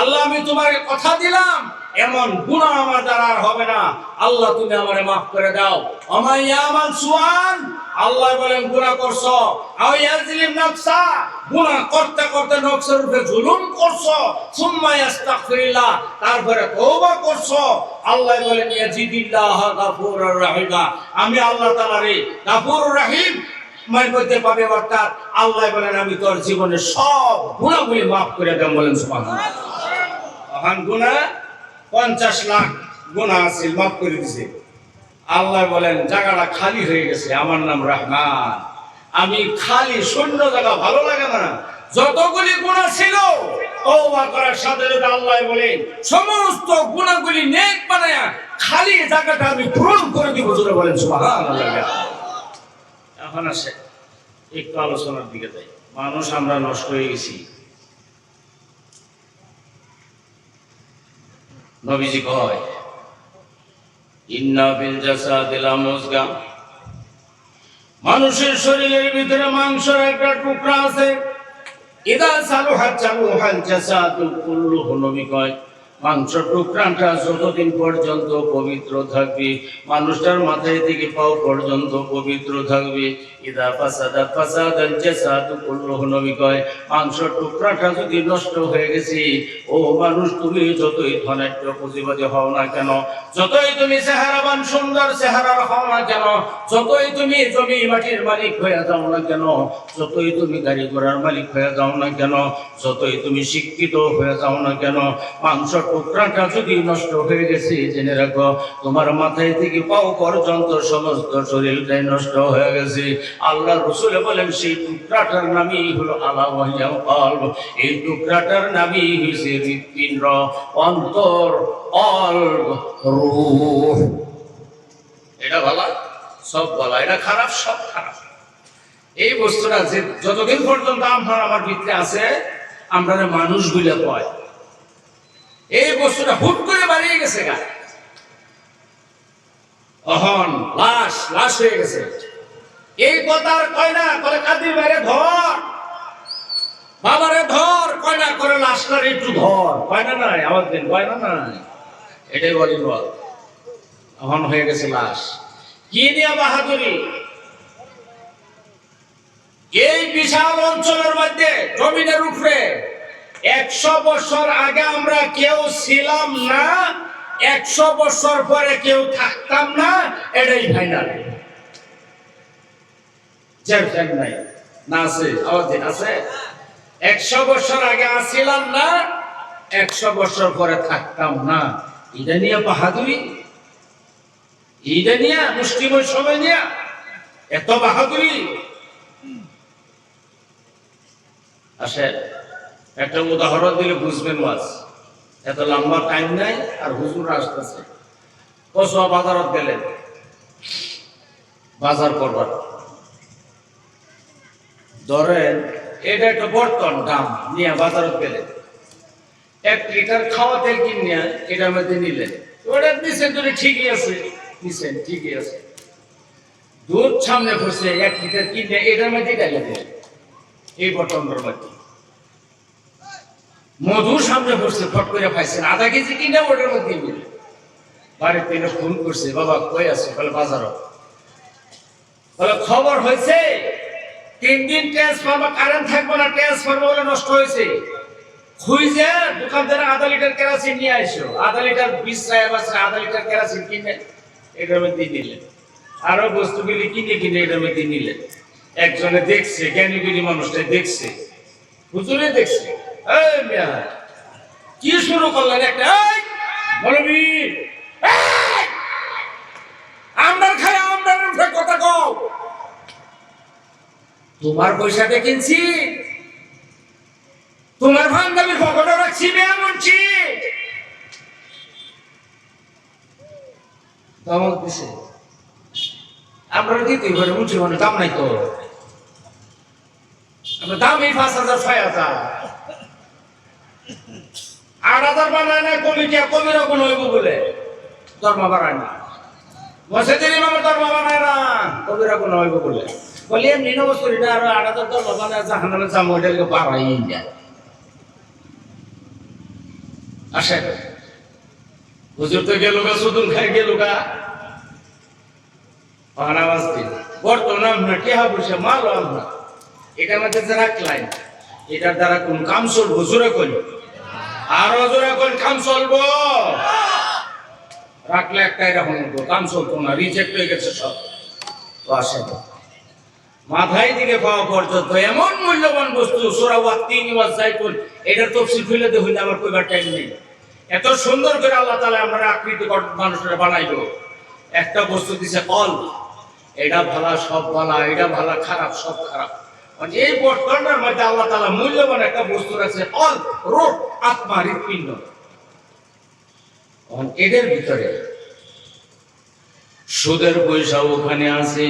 আল্লাহ আমি তোমাকে কথা দিলাম, এমন গুনাহ আমার দ্বারা আর হবে না। আল্লাহ তুমি আমারে মাফ করে দাও। আমায়ামান সুআন, আল্লাহ বলেন গুনাহ করছো, আও ইয়াজলিম নাফসা, গুনাহ করতে করতে নফসের উপরে জুলুম করছো, সুম্মা ইস্তাগফিরুল্লাহ, তারপরে তওবা করছো, আল্লাহ বলেন ইয়াজিদিল্লাহ গাফুরুর রহিম, আমি আল্লাহ তাআলা রে গাফুরুর রহিম মাই বলতে পাবে। অর্থাৎ আল্লাহ বলেন আমি তোর জীবনের সব গুনাহগুলি মাফ করে দেব। বলেন সুবহানাল্লাহ। ওখান গুনাহ 50 লাখ গুনাহ আছে, মাফ করে দিয়েছে। আল্লাহ বলেন জায়গাটা খালি হয়ে গেছে, আমার নাম রহমান, আমি খালি শূন্য জায়গা, ভালো লাগে না। যতগুলি গুনাহ ছিল তওবা করার সাথে সাথে আল্লাহ বলেন সমস্ত গুনাহগুলি নেক বানায়া খালি জায়গাটা আমি পূরণ করে দিব। জোরে বলেন সুবহানাল্লাহ। এখন আসে একটু আলোচনার দিকে যাই। মানুষ আমরা নষ্ট হয়ে গেছি। নবীজি কয় ইন্না বিল জাসাদি লামুজগা, মানুষের শরীরের ভিতরে মাংসের একটা টুকরা আছে, ইদা সালুহা সালুহাল জাসাদু কুল্লুহু। নবী কয় মাংসের টুকরাটা যতদিন পর্যন্ত পবিত্র থাকবে, মানুষটার মাথায় থেকে পাও পর্যন্ত পবিত্র থাকবে। ইদা ফাসাদা ফাসাদাল জাসাদু কুল্লুহু। নবী কয় মাংসের টুকরাটা যদি নষ্ট হয়ে গেছে, ও মানুষ তুমি যতই ধনাঢ্য পুঁজিবাদী হও না কেন, যতই তুমি চেহারাবান সুন্দর চেহারার হও না কেন, যতই তুমি জমি মাটির মালিক হয়ে যাও না কেন, যতই তুমি গাড়ি ঘোড়ার মালিক হয়ে যাও না কেন, যতই তুমি শিক্ষিত হয়ে যাও না কেন, মাংস টুকরাটা যদি নষ্ট হয়ে গেছে, জেনে রাখো তোমার মাথায় থেকে পাও পর্যন্ত সমস্ত শরীরটাই নষ্ট হয়ে গেছে। আল্লাহ রাসূল বলেন সেই টুকরাটার নামই হলো আলা ওয়াহিয়াল কলব। এই টুকরাটার নামই হইছে হৃৎপিণ্ড, অন্তর, কলব, রূহ। এটা ভালো, সব ভালো, এটা খারাপ, সব খারাপ। এই বস্তুটা যে যতদিন পর্যন্ত আমার ভিতরে আছে, আমরা মানুষ বলে কয়, এই বস্তুটা হুট করে বাড়িয়ে গেছে গা, অহন লাশ লাশ হয়ে গেছে। এই কথার কয় না, করে কাদির বাইরে ধর, বাবারে ধর, কয় না করে লাশটার একটু ধর, কয় না নাই আমার দিন, কয় না নাই, এটাই বলি বল। অহন হয়ে গেছে লাশ। কি নিয়ে বাহাদুরি? এই বিশাল অঞ্চলের মধ্যে জমিনের উপরে 100 বছর আগে আমরা কেউ ছিলাম না, 100 বছর পরে কেউ থাকতাম না, এটাই ফাইনাল। নাই না আছে, আওয়াজ আছে। 100 বছর আগে আসছিলাম না, 100 বছর পরে থাকতাম না, এটা নিয়ে বাহাদুরি, এটা নিয়ে মুষ্টিময় সময় নিয়ে এত বাহাদুরি আসে। একটা উদাহরণ দিলে বুঝবেন মাস, এত লম্বা টাইম নাই। আর হুজুর আসতেছে, কসবা বাজারত গেলেন বাজার করবার, ধরেন এটা একটা বর্তন দাম নিয়ে বাজারত গেলেন, 1 লিটার খাওয়া তেল কিনে এটার মধ্যে নিলেন, ওটা নিছেন তো ঠিকই আছে, নিছেন ঠিকই আছে। দুধ সামনে বসে 1 লিটার কিনে এটার মধ্যে ডালে দিলেন, এই বর্তনের মধ্যে। মধু সামনে বসছে, ফট করে পাইছেন, আধা কেজি কিনে ওটার মধ্যে নিলেন। বাড়িতে এনে ফোন করছে, বাবা কই আছে? বলে বাজারত। বলে খবর হয়েছে 3 দিন ট্রান্সফরমার কারেন্ট থাকবে না, ট্রান্সফরমার বলে নষ্ট হয়েছে। খুঁজে দোকানদার আধা লিটার কেরোসিন নিয়ে আসো, আধা লিটার 20 টাকা, আধা লিটার কেরোসিন কিনে এটার মধ্যে নিলেন। আরো বস্তুগুলি কিনে কিনে এটা মেয়েকে নিলেন। একজনে দেখছে, জ্ঞানী গুণী মানুষটা দেখছে, হুজুরে দেখছে, এই মিয়া কি শুরু করলেন একটা, এই বলবি আমদার খায় আমদার উঠে কথা কও, তোমার পয়সাতে কিনছি, তোমার ভান্ডামির পকেটে রাখছি, এমনছি ধমক দিছে। আমরা দিতে পারি উঁচু মানে দাম নাই তো, আমরা দামই 5,000 6,000 8,000 বানায় না, কমিটি কমিরও কোনো হইব বলে ধর্ম বাড়ায় না, মসজিদের ইমামের ধর্ম বানায় না, কবিরা কোনো হইব বলে বলি এমনি নবস করি না, আরো 8,000 ধর্ম বানায় জাহান্নামে যাবো, ওইটাকে বাড়াই যায়। আসে হুজুর তো গেল গা, সুদুন খাই গেল গা, বর্তমান টেহা বসে মারো আমরা, এটার মধ্যে যে রাখলাই এটার দ্বারা কোন কাম চলবো? জোরে করি, আরো জোরে করি, কাম চলবো? রাখলে একটা এরকম কাম চলতো না, রিজেক্ট হয়ে গেছে সব। তো আসে মাথায় দিকে পাওয়া পর্যন্ত এমন মূল্যবান বস্তু সূরা ওয়াত-তিন ওয়া যাইতুন, এটার তফসিল খুলে দেখুন, আমার কইবার টাইম নেই। এত সুন্দর করে আল্লাহ তাআলা আমরা আকৃতি মানুষরা বানাইলো। একটা বস্তু দিছে কল, এটা ভালো সব ভালো, এটা ভালো খারাপ সব খারাপ, মানে এই বর্তমানের মধ্যে আল্লাহ তাআলা মূল্যবান একটা বস্তু রাখছে, কল রূহ, আত্মা, হৃৎপিণ্ড। এদের ভিতরে সুদের পয়সা ওখানে আছে,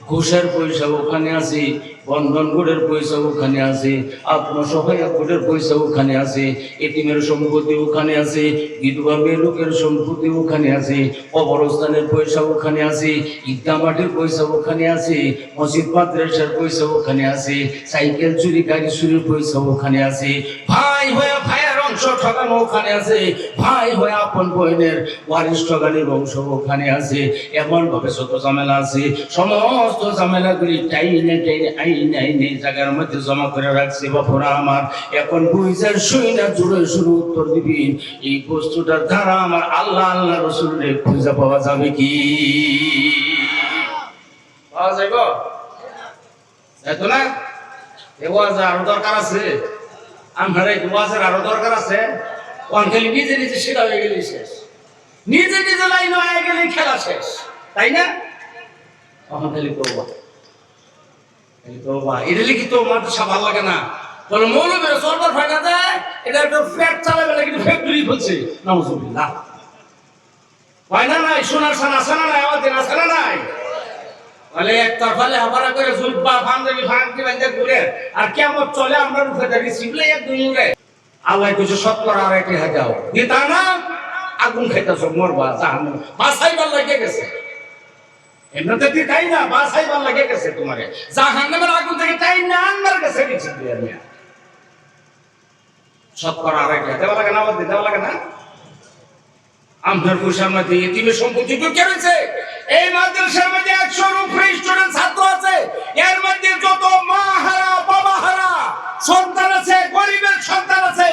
ঘুষের পয়সা ওখানে আছে, বন্ধন গুড়ের পয়সা ওখানে আছে, আত্মসহায়ক গুড়ের পয়সা ওখানে আছে, এতিমের সম্পত্তি ওখানে আছে, বিধবা মেয়ে লোকের সম্পত্তি ওখানে আছে, কবরস্থানের পয়সা ওখানে আছে, ঈদগা মাটির পয়সা ওখানে আছে, মসজিদ মাদ্রাসার পয়সা ওখানে আছে, সাইকেল চুরি গাড়ি চুরির পয়সা ওখানে আছে, ভাই হয়ে ভাইয়ের অংশ ঠকানো ওখানে আছে, ভাই হয়ে আপন বোনের ওয়ারিশ ঠকানির অংশ ওখানে আছে। এমন ভাবে শত ঝামেলা আছে, সমস্ত ঝামেলাগুলি টাইনে টাইনে আইনে জায়গার মধ্যে জমা করে রাখছে। বাপুরা আমার, এখন বুঝার শুই না জুড়ে শুরু উত্তর দিবি, এই বস্তুটার দ্বারা আমার আল্লাহ আল্লাহ রসুলের খুঁজে পাওয়া যাবে কি? পাওয়া যাইব? যাইতো না? এ ওয়াজ আরো দরকার আছে, আমার এই ওয়াজের আরো দরকার আছে। খালি নিজে নিজে সেটা হয়ে গেলে শেষ, নিজে নিজে লাইন হয়ে গেলে খেলা শেষ, তাই না? তখন খালি করবো এটা লিখি তো মাদ্রাসা ভালো লাগে না, বলে মৌলবীর সরকার ফায়দা দেয়, এটা একটা ফ্ল্যাট চালাবে না, কিন্তু ফ্যাক্টরি হচ্ছে নাউজুবিল্লাহ। হয় না নাই? সোনার সানা সানা নাই, আমাদের সানা নাই, বলে একটার ফলে হাবারা করে জুলবা পাঞ্জাবি ভাঙতি বান্ধে ঘুরে, আর কেমন চলে আমরা রুখে থাকি শিখলে এক দুই উড়ে। আল্লাহ কিছু সত্তর আর একটি হাজাও দিতা না, আগুন খাইতেছ মরবা জাহান্নাম, বাসাইবার লাগে গেছে। এমনিতে তুই তাই না, বাসাইবার লাগে গেছে তোমারে জাহান্নামের আগুন থেকে তাই না আনবার গেছে কিছু দিয়ে সত্তর আর একটি দেওয়া লাগে না, আমাদের দেওয়া লাগে না। আপনার পয়সার মধ্যে এতিমের সম্পত্তি ঢুকে রয়েছে। এই মাদ্রাসার মধ্যে 100-র উপরে স্টুডেন্ট ছাত্র আছে, এর মধ্যে যত মা হারা বাবা হারা সন্তান আছে, গরিবের সন্তান আছে,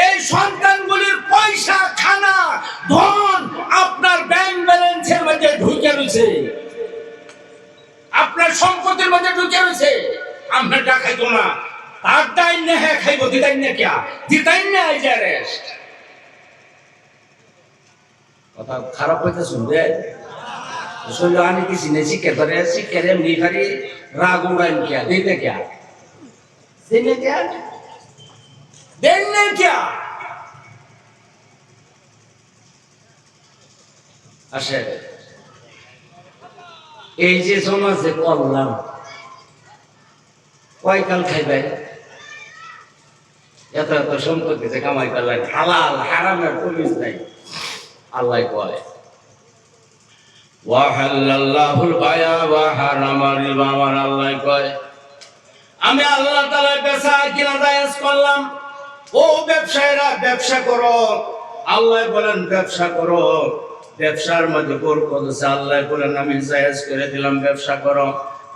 এই সন্তানগুলির পয়সা খানা ধন আপনার ব্যাংক ব্যালেন্সের মধ্যে ঢুকে রয়েছে, আপনার সম্পত্তির মধ্যে ঢুকে রয়েছে। আপনার টাকাইতো না, তার দাইন না, হ্যাঁ খাইব, দিতাই না কে দিতাই না, এই যে রেস্ট কথা খারাপ হইতে শুনবে শুনলে আমি কিছু নেই, শিক্ষা ধরে শিক্ষার এমনি খালি রাগ উড়াইন কে দেন না কে দেন না কে দেন না কে আসে। এই যে সমাজে করলাম কয়কাল খাইবে, এত এত সম্পত্তি যে কামাই করলেন, হালাল হারামের পুলিশ নাই। আল্লাহ কয় ওয়াহাল্লাল্লাহুল বায়া ওয়া হারামার রিবা, আমার আল্লাহ কয় আমি আল্লাহ তাআলা বেচা কিনা জায়েজ করলাম, ও ব্যবসায়ীরা ব্যবসা করো। আল্লাহ বলেন ব্যবসা করো, ব্যবসার মধ্যে বরকত আছে। আল্লাহ বলেন আমি জায়েজ করে দিলাম, ব্যবসা করো।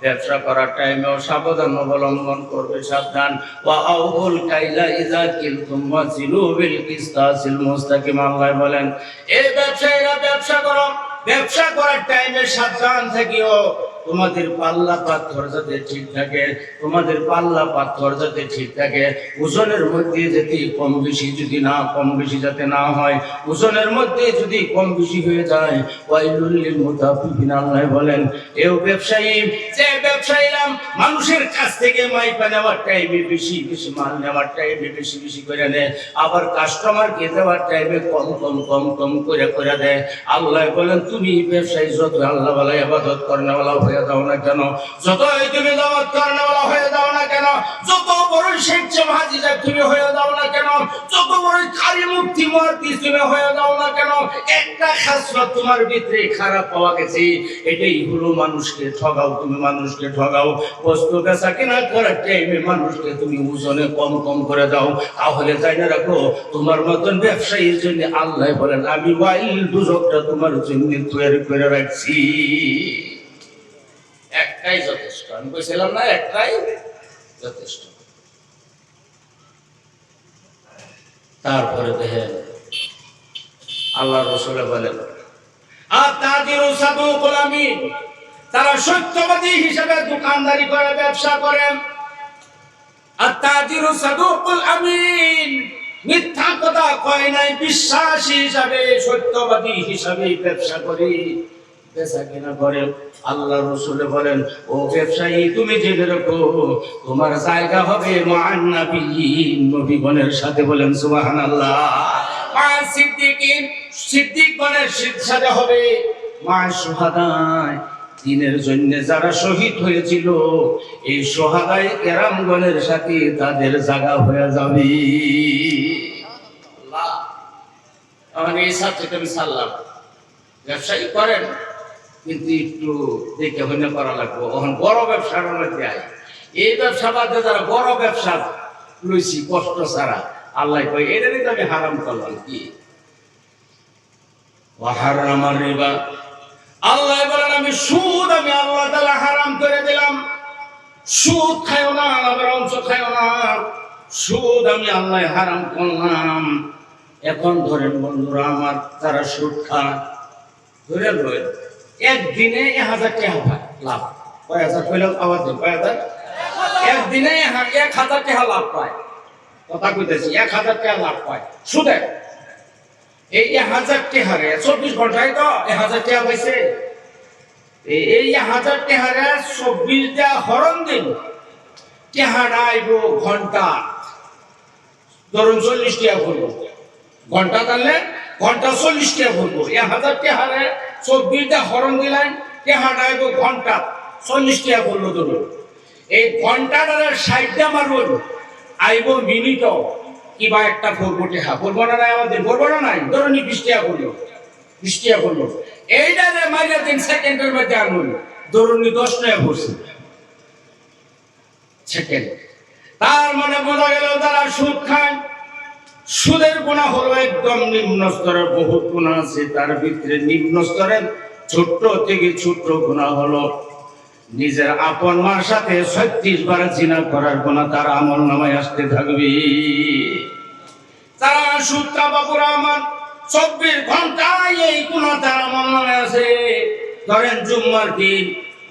ব্যবসা করার টাইমেও সাবধান অবলম্বন করবে, সাবধান। ওয়া আউফুল কাইলা ইযা কিলতুম ওয়াজিলু বিল কিসতাসিল মুস্তাকিম। আল্লাহ বলেন এই ব্যবসায়ীরা ব্যবসা করো, ব্যবসা করার টাইমে সাবধান থাকিও তোমাদের পাল্লা পাথর যাতে ঠিক থাকে, তোমাদের পাল্লা পাথর যাতে ঠিক থাকে, ওজনের মধ্যে যদি কম বেশি যদি না কম বেশি যাতে না হয়, ওজনের মধ্যে যদি কম বেশি হয়ে যায় ওয়াইলুল লিল মুতাফফিফিন। আল্লাহ বলেন এও ব্যবসায়ী, যে ব্যবসায়ীরা মানুষের কাছ থেকে মাইপা নেওয়ার টাইমে বেশি বেশি মাল নেওয়ার টাইমে বেশি বেশি করে নেয়, আবার কাস্টমারকে দেওয়ার টাইমে কম কম কম কম করে করে দেয়। আল্লাহ বলেন তুমি ব্যবসায়ী যত আল্লাহ ওয়ালা ইবাদত করেনওয়ালা হয়ে যাও না কেন, যতই তুমি দাওয়াত করেনওয়ালা হয়ে যাও না কেন, যত বড় শেখ হাজিরা তুমি হয়ে যাও না কেন, যত বড় কারি মুফতি মুহাদ্দিস তুমি হয়ে যাও না কেন, একটা খাসলত তোমার ভিতরে খারাপ পাওয়া গেছে, এটাই হলো মানুষকে ঠগাও। তুমি মানুষকে ঠগাও, বস্তু বেচা কিনা করার টাইমে মানুষকে তুমি ওজনে কম কম করে দাও, তাহলে তাই না রাখো তোমার মতন ব্যবসায়ীর জন্য আল্লাহ বলেন আমি ওয়াইল দুজকটা তোমার জন্য তৈরি করে রাখছি। একটাই যথেষ্ট, আমি বলছিলাম না একটাই যথেষ্ট। তারপরে দেখেন আল্লাহ রাসূল বলেন আতাজিরু সাদুকুল আমিন, তারা সত্যবাদী হিসেবে দোকানদারি করে ব্যবসা করেন। আতাজিরু সাদুকুল আমিন, মিথ্যা কথা কয় নাই, বিশ্বাসী হিসাবে সত্যবাদী হিসাবে ব্যবসা করে বেচা কিনা করে। আল্লাহ রাসূল বলেন ও ব্যবসায়ী তুমি জেনে রাখো তোমার জায়গা হবে মা'আন নাবিয়্যিন, নবীগণের সাথে। বলেন সুবহানাল্লাহ। মা সিদ্দিকিন, সিদ্দিকগণের সাথে হবে। মা শুহাদায়, দ্বীনের জন্য যারা শহীদ হয়েছিল এই শুহাদায়ে কেরামগণের সাথে তাদের জায়গা হয়ে যাবে। আল্লাহ আমার এই সাথে আমি সাল্লাম ব্যবসায়ী করেন কিন্তু একটু দেখে হইলে করা লাগবে। এখন বড় ব্যবসার মধ্যে আয়, এই ব্যবসা বাদে যারা বড় ব্যবসা লইছি কষ্ট ছাড়া, আল্লাহ কয় এটারই তো আমি হারাম করলাম। কি হারামার রিবা, আল্লাহ বলেন আমি সুদ আমি আল্লাহ তাআলা হারাম করে দিলাম। সুদ খায়ও না, আবার অংশ খায়ও না, সুদ আমি আল্লাহ হারাম করলাম। এখন ধরেন বন্ধুরা আমার যারা সুদ খায়, ধরে লয় একদিনে 1000 টাকা পায় লাভ। কয় হাজার কইলাম আবার দিন, কয় হাজার? একদিনে 1000 টাকা লাভ পায়। কথা কইতেছি 1000 টাকা লাভ পায় সুদে। এই 1000 টাকারে 24 ঘন্টায় তো 1000 টাকা পাইছে। এই 1000 টাকারে 24টা হরণ দিন টাকাটা আইব ঘন্টা, ধরুন 40 টাকা করবো ঘন্টা, তাহলে ঘন্টা 40 টাকা করবো। 1000 টাকারে 24টা হরণ দিলেন টাকাটা আইব ঘন্টা 40 টাকা করলো। ধরুন এই ঘন্টাটারে 60টা মারুন আইব মিনিটও কিবা একটা করবো টাকা, করবো না নাই আমাদের, করবো না নাই, ধরুন 20 টাকা করলো, 20 টাকা করলো। এইটারে মারিয়া 3 সেকেন্ডের মধ্যে আনুন, ধরুন 10 টাকা করছে সেকেন্ড। তার মানে বোঝা গেল তারা সুদ খায়। সুদের গুনাহ হলো একদম নিম্ন স্তরের, বহুত গুনাহ আছে, তার ভিতরে নিম্ন স্তরের ছোট্ট থেকে ছোট্ট গুনাহ হলো নিজের আপন মার সাথে 36 বার জিনা করার গুনাহ তার আমলনামায় আসতে থাকবে। তারা সুদ কাবাবুরা আমার 24 ঘন্টায় এই গুনাহ তার আমলনামায় আছে। ধরেন জুম্মার দিন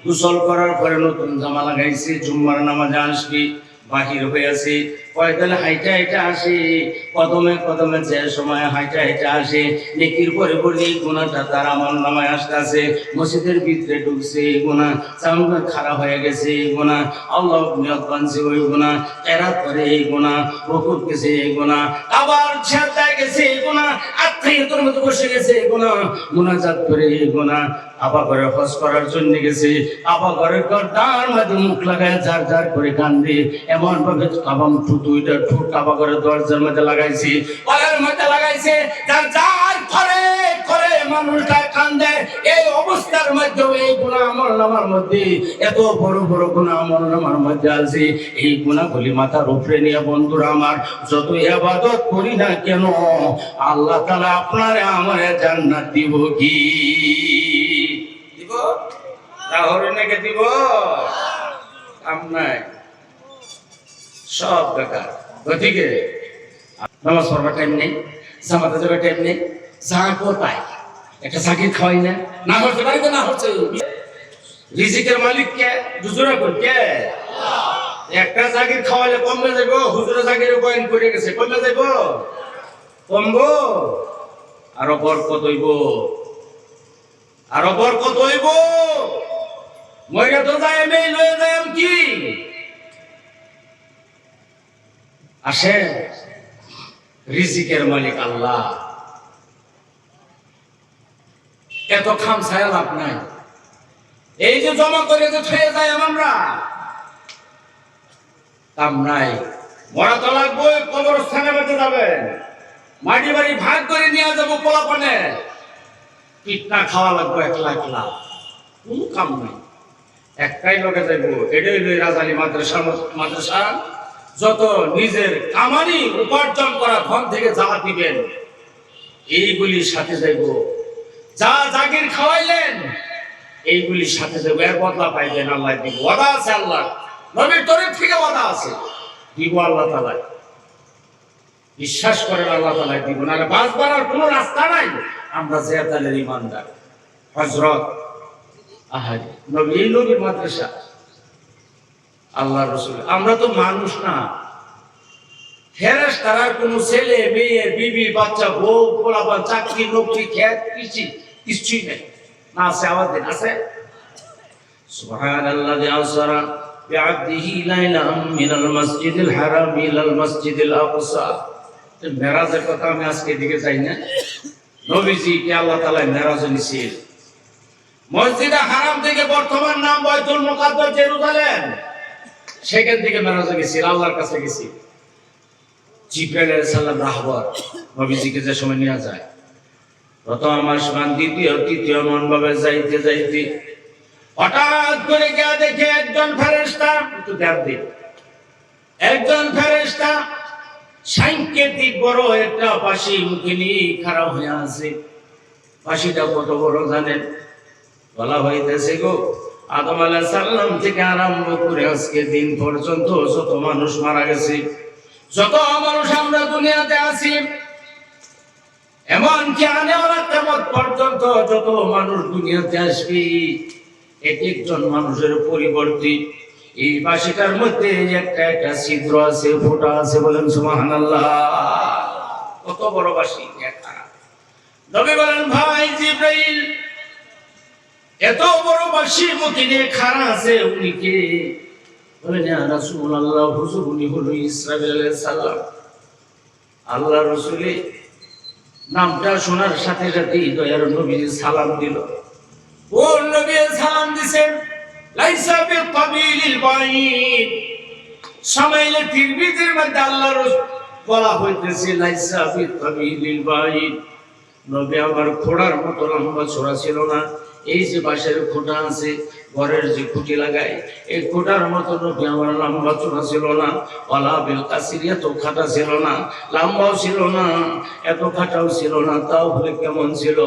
গোসল করার পরে নতুন জামা লাগাইছে, জুম্মার নামাজে আসবি, বাহির হয়ে আছে, পয়দল হাইটা হাইটা আসে, কদমে কদমে যে সময় হাইটা হাইটা আসে, নেকির পরে পরে গুনাহটা তার আমলনামায় আসতেছে। মসজিদের ভিতরে ঢুকছে গুনাহ, চামড়া খারাপ হয়ে গেছে গুনাহ, আল্লাহ নিয়ত বানছে ওই গুনাহ, কেরাত করে এই গুনাহ, রুকুত গেছে এই গুনাহ, আবার ঝাড়দায় গেছে এই গুনাহ, আত্মীয়তার মধ্যে বসে গেছে এই গুনাহ, মুনাজাত করে এই গুনাহ, আবা করে হজ করার জন্য গেছে, আবা করে গর্দার মধ্যে মুখ লাগায় ঝার ঝার করে কান্দে, এমন ভাবে কাবাম দুইটা ঠোঁট কাবা করে দরজার মধ্যে লাগাইছি, পায়ের মধ্যে লাগাইছে, যার যার করে করে মানুষটা কান্দে। এই অবস্থার মধ্যে এই গুনাহ আমলনামার মধ্যে, এত বড় বড় গুনাহ আমলনামার মধ্যে আছে। এই গুনাহগুলি মাথার উপরে নিয়ে বন্ধুরা আমার যত ইবাদত করি না কেন আল্লাহ তাআলা আপনারে আমারে জান্নাত দিব। কি দিব? তাহলে নাকি দিব? আমনাই সব বেকার। গতিকে নামাজ পড়বার টাইম নেই, জামাতে যাবার টাইম নেই, যা কোথায় একটা চাকরি খাওয়াই না, না হচ্ছে বাড়িতে না হচ্ছে। রিজিকের মালিক কে? হুজুরা কোন কে? একটা চাকরি খাওয়াইলে কমবে যাইব, হুজুরা চাকরির বয়ান করে গেছে, কমবে যাইব? কমবো? আরো বরকত হইব, আরো বরকত হইব। মইরা তো যাই আমি লয়ে যাই কি আসে, রিজিকের মালিক আল্লাহ। এত খামছায়া লাভ নাই। এই যে জমা করে যে ছুঁয়ে যাই আমরা, কাম নাই। মরা তো লাগবো, কবরস্থানে বেঁচে যাবেন, মাটি বাড়ি ভাগ করে নিয়ে যাবো পোলাপানে, পিঠনা খাওয়া লাগবো একলা একলা, কোন কাম নাই। একটাই লোকে যাইব, এটাই লই রাজালি মাদ্রাসা। যত নিজের কামানি উপার্জন করা ধন থেকে যা দিবেন এইগুলির সাথে যাইব। যা জাগির খাওয়াইলেন এইগুলির সাথে যাইব, এর বদলা পাইবেন আল্লাহ দিব। ওয়াদা আছে আল্লাহ, নবীর তরফ থেকে ওয়াদা আছে, দিব আল্লাহ তাআলা। বিশ্বাস করেন আল্লাহ তাআলা দিব, না বাঁচবার আর কোনো রাস্তা নাই। আমরা জিয়াদালের ইমানদার। হযরত আহারে নবী, এই নবীর মাদ্রাসা, আল্লাহ রাসূল। আমরা তো মানুষ না, ফেরেশতারা কোনো ছেলে মেয়ে বিবি বাচ্চা বউ পোলাপান চাকরি নৌকরি খেত কিছুই নেই। না আছে? আওয়াজ দেন, আছে? সুবহানাল্লাযী আসরা বিআবদিহি লাইলাম মিনাল মাসজিদিল হারাম ইলাল মাসজিদিল আকসা। মেরাজের কথা আমি আজকে দিকে চাই না। নবীজি কে আল্লাহ তাআলা মেরাজে নিয়েছেন মসজিদে হারাম থেকে, বর্তমান নাম বাইতুল মুকাদ্দাস জেরুজালেম, সেখান থেকে মেরাজে গেছি, আল্লাহর কাছে গেছি। জিবরাইল আলাইহিস সালাম রাহবর নবীজিকে যে সময় নিয়ে যায়, প্রথম আসমান, তৃতীয় মন ভাবে যাইতে যাইতে হঠাৎ করে গিয়া দেখে একজন ফেরেশতা, একটু ধ্যান দিন, একজন ফেরেশতা সাংকেতিক বড় একটা বাঁশি মুখে নিয়ে খাড়া হয়ে আছে। বাঁশিটা কত বড় জানেন? বলা হইতেছে গো, আদম আলাইহিস সালাম থেকে আরম্ভ করে আজকে দিন পর্যন্ত যত মানুষ মারা গেছে, যত মানুষ আমরা দুনিয়াতে আছি, এমনকি আনেওয়ালা কিয়ামত পর্যন্ত যত মানুষ দুনিয়াতে আসবে, এক একজন মানুষের পরিবর্তে এই বাঁশিটার মধ্যে একটা একটা ছিদ্র আছে, ফোঁটা আছে। বলেন সুবহানাল্লাহ। কত বড় বাঁশি! নবী বলেন, ভাই জিবরাইল, এত বড় বাঁশি মুখে নিয়ে খাড়া আছে, উনি কে? বলেন, ইয়া রাসূলুল্লাহ, হুজুর উনি হলো ইসরাফিল আলাইহিস সালাম। আল্লাহ রাসূলের নামটা শোনার সাথে সাথেই দয়ার নবী সালাম দিল। কোন নবী সালাম দিছেন? লাইসা বিতাবিলিল বাইদ। সামাইলে তিরমিজির মধ্যে আল্লাহ রাসূল বলা হইতেছে, লাইসা বিতাবিলিল বাইদ। নবী আমার খোড়ার মতো লম্বা চওড়া ছিল না। এই যে বাঁশের খোঁটা আছে, ঘরের যে খুঁটি লাগায়, এই খোঁটার মতো নবী আমার লম্বা চওড়া ছিল না। ওয়ালা বিল কাসির, এত খাটা ছিল না, লম্বাও ছিল না, এত খাটাও ছিল না। তাও বলে কেমন ছিল?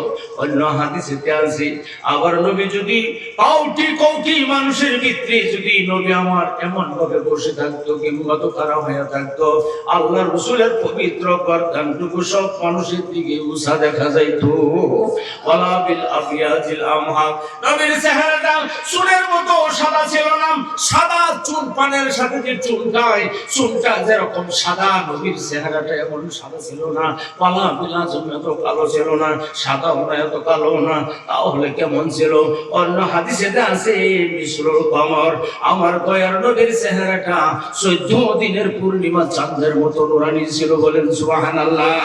অন্য হাদিসেতে আছে, আবার নবী যদি কৌটি কৌটি মানুষের ভিতরে যদি নবী আমার এমন ভাবে বসে থাকতো কিংবা তো খারাপ হয়ে থাকতো, আল্লাহ রাসূলের পবিত্র গর্দানটুকু সব মানুষের দিকে উঁচা দেখা যাইতো। ওয়ালা বিল আবিয়াজিল আমহা, নবীর চেহারাটা চুলের মতো সাদা ছিল না। সাদা চুল, পানের সাথে যে চুলটায়, চুলটা যেরকম সাদা, নবীর চেহারাটা এমন সাদা ছিল না। পালা বিলা জন্য এত কালো ছিল না, সাদা না, এত কালো না। তাহলে কেমন ছিল? অন্য হাদিসে আছে, মিসরুল কমর। আমার দয়ার নবীর চেহারাটা 14 দিনের পূর্ণিমা চাঁদের মতো নুরানি ছিল। বলেন সুবহানাল্লাহ।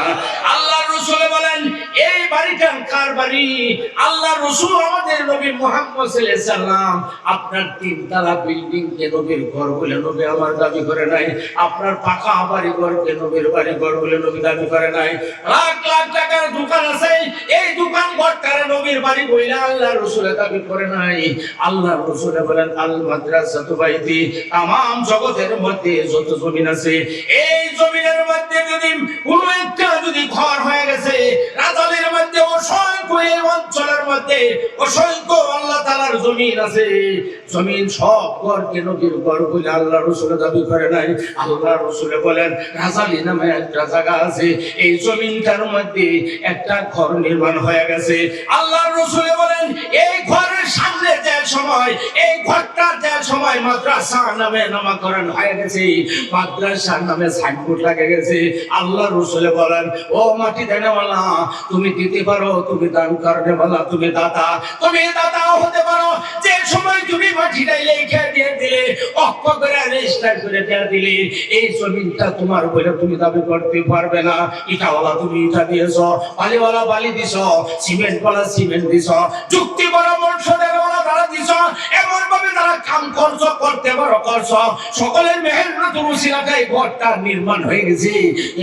আল্লাহ রাসূল বলেন, এই বাড়িটা কার বাড়ি? আল্লাহ রাসূল আমাদের নবী মুহাম্মদ সাল্লাল্লাহু আলাইহি সাল্লাম আপনার 3 তলা বিল্ডিং কে নবীর ঘর বলে নবী আমার দাবি করে নাই। আপনার পাকা বাড়ি ঘর কে নবীর বাড়ি ঘর বলে নবী দাবি করে নাই। লাখ লাখ টাকার দোকান আছে, এই দোকান ঘরটারে নবীর বাড়ি বলে আল্লাহ রাসূল দাবি করে নাই। আল্লাহ রাসূল বলেন, আল মাদ্রাসাতু বাইতি। तमाम জগতের মধ্যে যত জমিন আছে, এই জমিনের মধ্যে যদি কোনো একটা যদি ঘর হয়ে গেছে, রাজাদের মধ্যে অসংখ্য এই অঞ্চলের মধ্যে অসংখ্য আল্লাহ তাআলার জমিন আছে। জমিন সব ঘরকে নবীর ঘর বলে আল্লাহ রাসূল দাবি করে নাই। আল্লাহ রাসূল বলেন রাজালি নামে একটা জায়গা আছে, এই জমিনটার মধ্যে একটা ঘর নির্মাণ হয়ে গেছে। আল্লাহ রাসূল বলেন এই ঘরের সামনে যে সময়, এই ঘরটা যে সময় মাদ্রাসা নামে নামকরণ হয়ে গেছে, মাদ্রাসা নামে সাইনবোর্ড লাগে গেছে। আল্লাহ রাসূল বলেন ও মাটি দেনেওয়ালা, তুমি দিতে পারো, তুমি দান করতে বলা, তুমি দাতা হতে পারো। যে সময় তুমি মাটিটাই লেখা দিয়ে দিলে, অক্ষ করে রেজিস্টার করে দিয়ে দিলে, এই জমিনটা তোমার বলে তুমি দাবি করতে পারবে না। ইটাওয়ালা তুমি ইটা দিয়েছ, বালিওয়ালা বালি দিছ, সিমেন্টওয়ালা সিমেন্ট দিছ, যুক্তি বড় বর্ষদেরওয়ালা তারা দিছ, এমন ভাবে তারা কাম করছ, করতে পারো করছ। সকলের মেহনতের উসিলাটাই ঘরটা নির্মাণ হয়ে গেছে।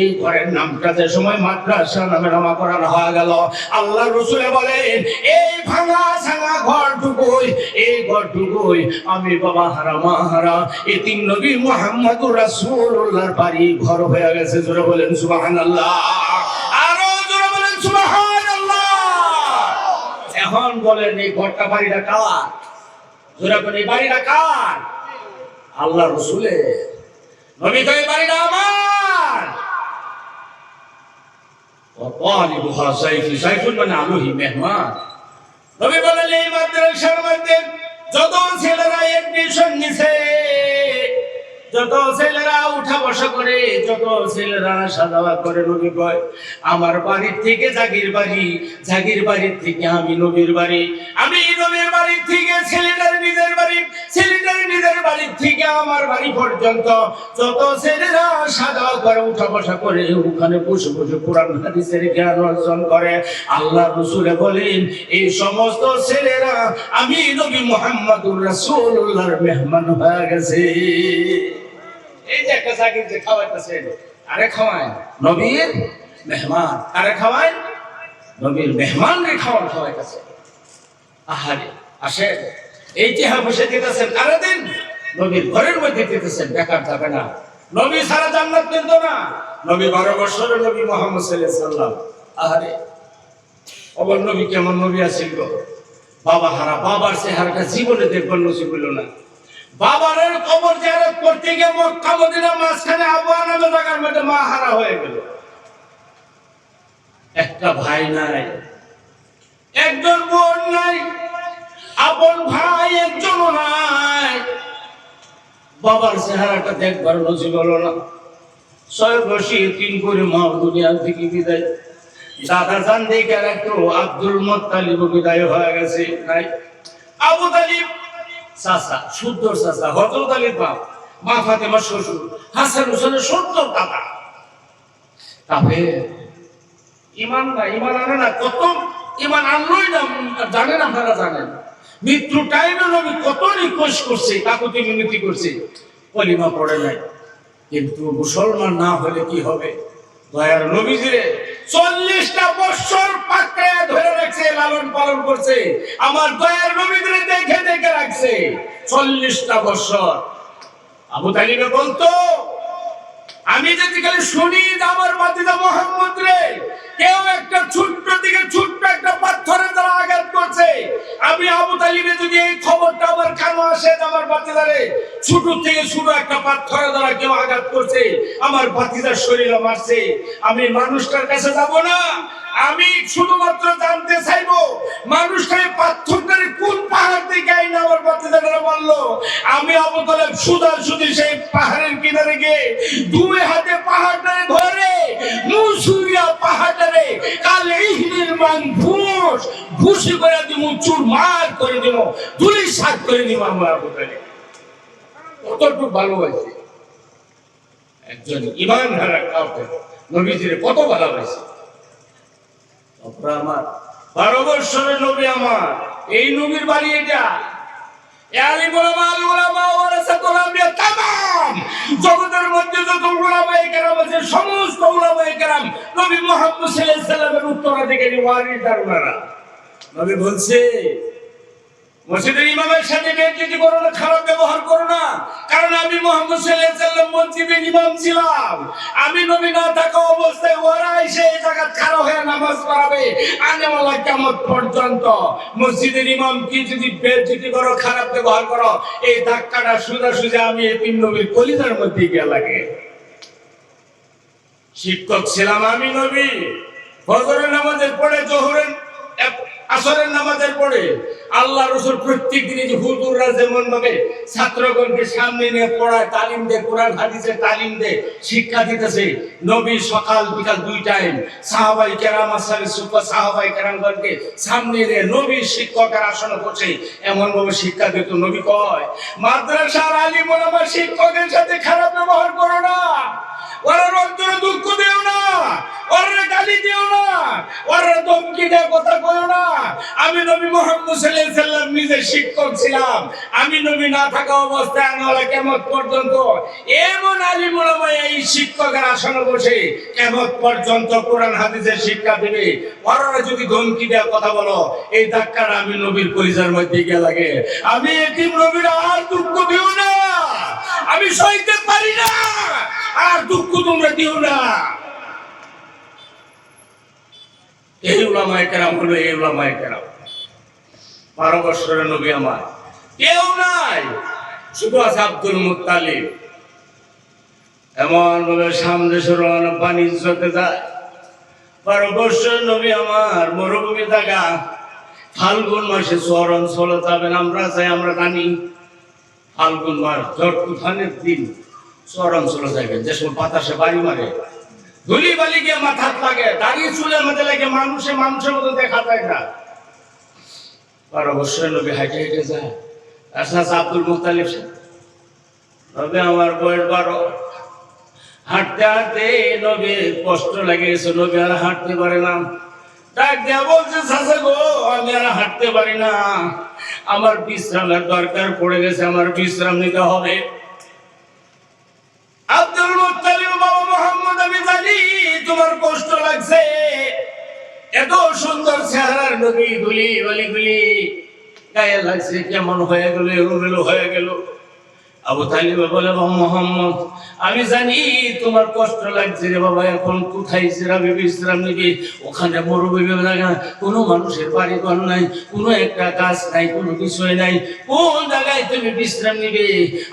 এই ঘরের নামটা যে সময় মাদ্রাসা নামে নামকরণ হয়ে গেল, আল্লাহ রাসূল বলেন এই ভাঙা সাঙা ঘরটুকুই, এই ঘরটুকুই আমি বাবা হারা মা হারা এতিম নবী মুহাম্মদুর রাসূলুল্লাহর বাড়ি ঘর হয়ে গেছে। জোরে বলেন সুবহানাল্লাহ, আরো জোরে বলেন সুবহানাল্লাহ। এখন বলেন এই ঘরটা বাড়িটা কার? জোরে বলেন এই বাড়িটা কার? আল্লাহ রাসূলের। নবী তো এই বাড়িটা আমার। ওয়ালিবুহা সাইফি, সাইফুন মানে আলহি মেহমান। নবী বলেন এই মাদ্রাসার মধ্যে যত ছেলেরা এডমিশন নিছে, যত ছেলেরা উঠা বসা করে, যত ছেলেরা সাদাওয়া করে, নবী কয় আমার বাড়ির থেকে জাগির বাড়ি, জাগির বাড়ির থেকে আমি নবীর বাড়ি, আমি নবীর বাড়ির থেকে ছেলেটার নিজের বাড়ি, ছেলেটার নিজের বাড়ির থেকে আমার বাড়ি পর্যন্ত যত ছেলেরা সাদাওয়া করে, উঠা বসা করে, ওখানে বসে বসে কোরআন হাদিসের জ্ঞান অর্জন করে, আল্লাহ রাসূল বলেন এই সমস্ত ছেলেরা আমি নবী মুহাম্মদুর রাসূলুল্লাহর মেহমান হয়ে গেছে। এই যে একটা জাগির যে খাওয়াইতেছেন, আরে খাওয়ায় নবীর মেহমান, আরে খাওয়ায় নবীর মেহমান রে খাওয়াইতেছে। আহারে আসে এই যে বসে দিতেছেন, আরে দিন নবীর ঘরের মধ্যে দিতেছেন, বেকার যাবে না। নবী সারা জান্নাত পেত না। নবী 12 বছরের নবী মুহাম্মদ সাল্লাল্লাহু আলাইহি ওয়াসাল্লাম। আহারে অবল নবী কেমন নবী আছিল গো, বাবা হারা, বাবার চেহারাটা জীবনে দেখবার নসিব হলো না। বাবার কবর জিয়ারত করতে গিয়ে মক্কা মদিনার মাঝখানে আবওয়া নামে জায়গার মধ্যে মা হারা হয়ে গেল। একটা ভাই নাই, একজন বোন নাই, আপন ভাই একজন নাই, বাবার চেহারাটা দেখবার নসিব হলো না। 6 বছর 3 করে মা দুনিয়া থেকে বিদায়। দাদা জান দেখে একটু আব্দুল মুত্তালিব বিদায় হয়ে গেছে, নাই আবু তালিব চাচা, শুদ্ধ চাচা, হযরত আলীর বাপ, মা ফাতেমার শ্বশুর, হাসান হোসেনের 70 দাদা। তবে ঈমান না, ঈমান আনে না, কত ঈমান আনলোই না। জানেন আপনারা জানেন মৃত্যু টাইমে নবী কত রিকোয়েস্ট করছে, কাকুতি মিনতি করছে, কলিমা পড়ে নাই। কিন্তু মুসলমান না হলে কি হবে? দয়ার নবীজিরে 40টা বছর পাকড়ে ধরে রাখছে, লালন পালন করছে, আমার দয়ার নবীজিরে দেখে দেখে রাখছে 40টা বছর। আবু তালিব বলতো আমি যদি খালি শুনি আমার ভাতিজা মুহাম্মদ রে কেউ একটা ছোট্ট দিকে ছোট্ট একটা পাথরের দ্বারা আঘাত করছে, আমি আবু তালিবে যদি এই খবরটা আমার কানে আসে আমার ভাতিজারে ছোট থেকে ছোট একটা পাথরের দ্বারা কেউ আঘাত করছে, আমার ভাতিজার শরীরে মারছে, আমি মানুষটার কাছে যাব না, আমি শুধুমাত্র জানতে চাইবো মানুষটার পাথরটারে কোন পাহাড় থেকে আইনা আমার ভাতিজারা মারলো। আমি আবু তালেব সুদী সেই পাহাড়ের কিনারে গিয়ে 2 হাতে পাহাড়টারে ধরে মুসুরিয়া পাহাড়টারে কালে ইহনির মানফুস ভুসি করে দিব, চুরমার করে দিব, ধুলি সাত করে দিব। আমার আবু তালেব কতটুকু ভালোবাসে, একজন ঈমান হারা কাউকে নবীজির কত ভালোবাসে। আমার 12 বছরের নবী, আমার এই নবীর বাড়ি এটা। জগতের মধ্যে যত উলামায়ে কেরাম আছে সমস্ত উলামায়ে কেরাম নবী মুহাম্মদ সাল্লাল্লাহু আলাইহি ওয়াসাল্লামের উত্তরাধিকারী ওয়ারিসদার ওনারা। নবী বলছে মসজিদের ইমামের সাথে বেইজ্জতি করো না, খারাপ ব্যবহার করো না, কারণ আমি মুহাম্মদ সাল্লাল্লাহু আলাইহি ওয়াসাল্লাম মসজিদের ইমাম ছিলাম। আমি নবী না থাকা অবস্থায় ওরা এসে এই জায়গা খাড়া হয়ে নামাজ নামাজ পড়াবে আনেওয়ালা কিয়ামত পর্যন্ত। মসজিদের ইমামকে যদি বেইজ্জতি করো, খারাপ ব্যবহার করো, এই ধাক্কাটা সোজা সোজা আমি এতিম নবীর কলিজার মধ্যে গিয়ে লাগে। শিক্ষক ছিলাম আমি নবী। ফজরের নামাজের পরে, জোহরের আসরের নামাজের পরে আল্লাহ রাসূল প্রত্যেক দিনে যে হুজুররা যেমন ভাবে ছাত্রগণকে সামনে নিয়ে পড়ায়, তালিম দেয়, কোরআন হাদিসের তালিম দেয়, শিক্ষা দিতেছে, নবী সকাল বিকাল 2 টাইম সাহাবায়ে কেরাম আসহাবে সুফা সাহাবায়ে কেরামগণকে সামনে নিয়ে নবীর শিক্ষকের আসনে বসে এমন ভাবে শিক্ষা দিত। নবী কয়, মাদ্রাসার আলিম ওলামা শিক্ষকের সাথে খারাপ ব্যবহার করো না, ওরা অন্তরে দুঃখ দিও না, ওরা গালি দিও না, ওরা ধমকি দিয়ে কথা কইও না। আমি নবী মুহাম্মদ সাল্লাল্লাহু আলাইহি সাল্লাম নিজে শিক্ষক ছিলাম। আমি নবী না থাকা অবস্থায় আনালা কিয়ামত পর্যন্ত এমন আলিম ওলামা এই শিক্ষকের আসনে বসে কিয়ামত পর্যন্ত কোরআন হাদিসের শিক্ষা দিবে। ওরা যদি ধমকি দিয়ে কথা বলো, এই ধাক্কাটা আমি নবীর কলিজার মধ্যে গিয়ে লাগে। আমি এতিম নবীর আর দুঃখ দিও না, আমি সইতে পারি না, আর দুঃখ তোমরা দিও না। এই উলামায়ে কেরাম হলো এই উলামায়ে কেরাম। 12 বছরের নবী আমার কেউ নাই, শুধু আছে আব্দুল মুত্তালিব। এমন ভাবে সামনে সরণ বাণিজ্যতে যায়। 12 বছরের নবী আমার মরুভূমি থাকা ফাল্গুন মাসে চর অঞ্চলে যাবেন। আমরা যাই, আমরা জানি ফাল্গুন মাস ঝড় তুফানের দিন চর অঞ্চলে যাবেন, যে সময় বাতাসে বাড়ি মারে, ধুলি বালি গিয়ে মাথাত লাগে, দাঁড়িয়ে চুলের মধ্যে লাগে, মানুষের মতো দেখা যায় না। 12 বছরের নবী হাঁটে হেঁটে যায়। আচ্ছা আব্দুল মুত্তালিব নবী আমার বয়স 12। হাঁটতে হাঁটতে নবী কষ্ট লাগে গেছে, নবী আর হাঁটতে পারে না। ডাক দেয়া বলছে, চাচা গো আমি আর হাঁটতে পারি না, আমার বিশ্রামের দরকার পড়ে গেছে, আমার বিশ্রাম নিতে হবে। আব্দুল মুত্তালিব, বাবা মুহাম্মদ আমি জানি তোমার কষ্ট লাগছে, এত সুন্দর চেহারার নবী ধুলি বালি গুলি গায়ে লাগছে, কেমন হয়ে গেল, এলোমেলো হয়ে গেল। আবু তালিব বলে, বাবা মুহাম্মদ আমি জানি তোমার কষ্ট লাগছে রে বাবা, এখন কোথায় জিরাবি বিশ্রাম নিবি? ওখানে মরুভূমি জায়গা, কোনো মানুষের বাড়ি ঘর নাই, কোনো একটা গাছ নাই, কোনো কিছুই নাই, কোন জায়গায় তুমি বিশ্রাম নিবে?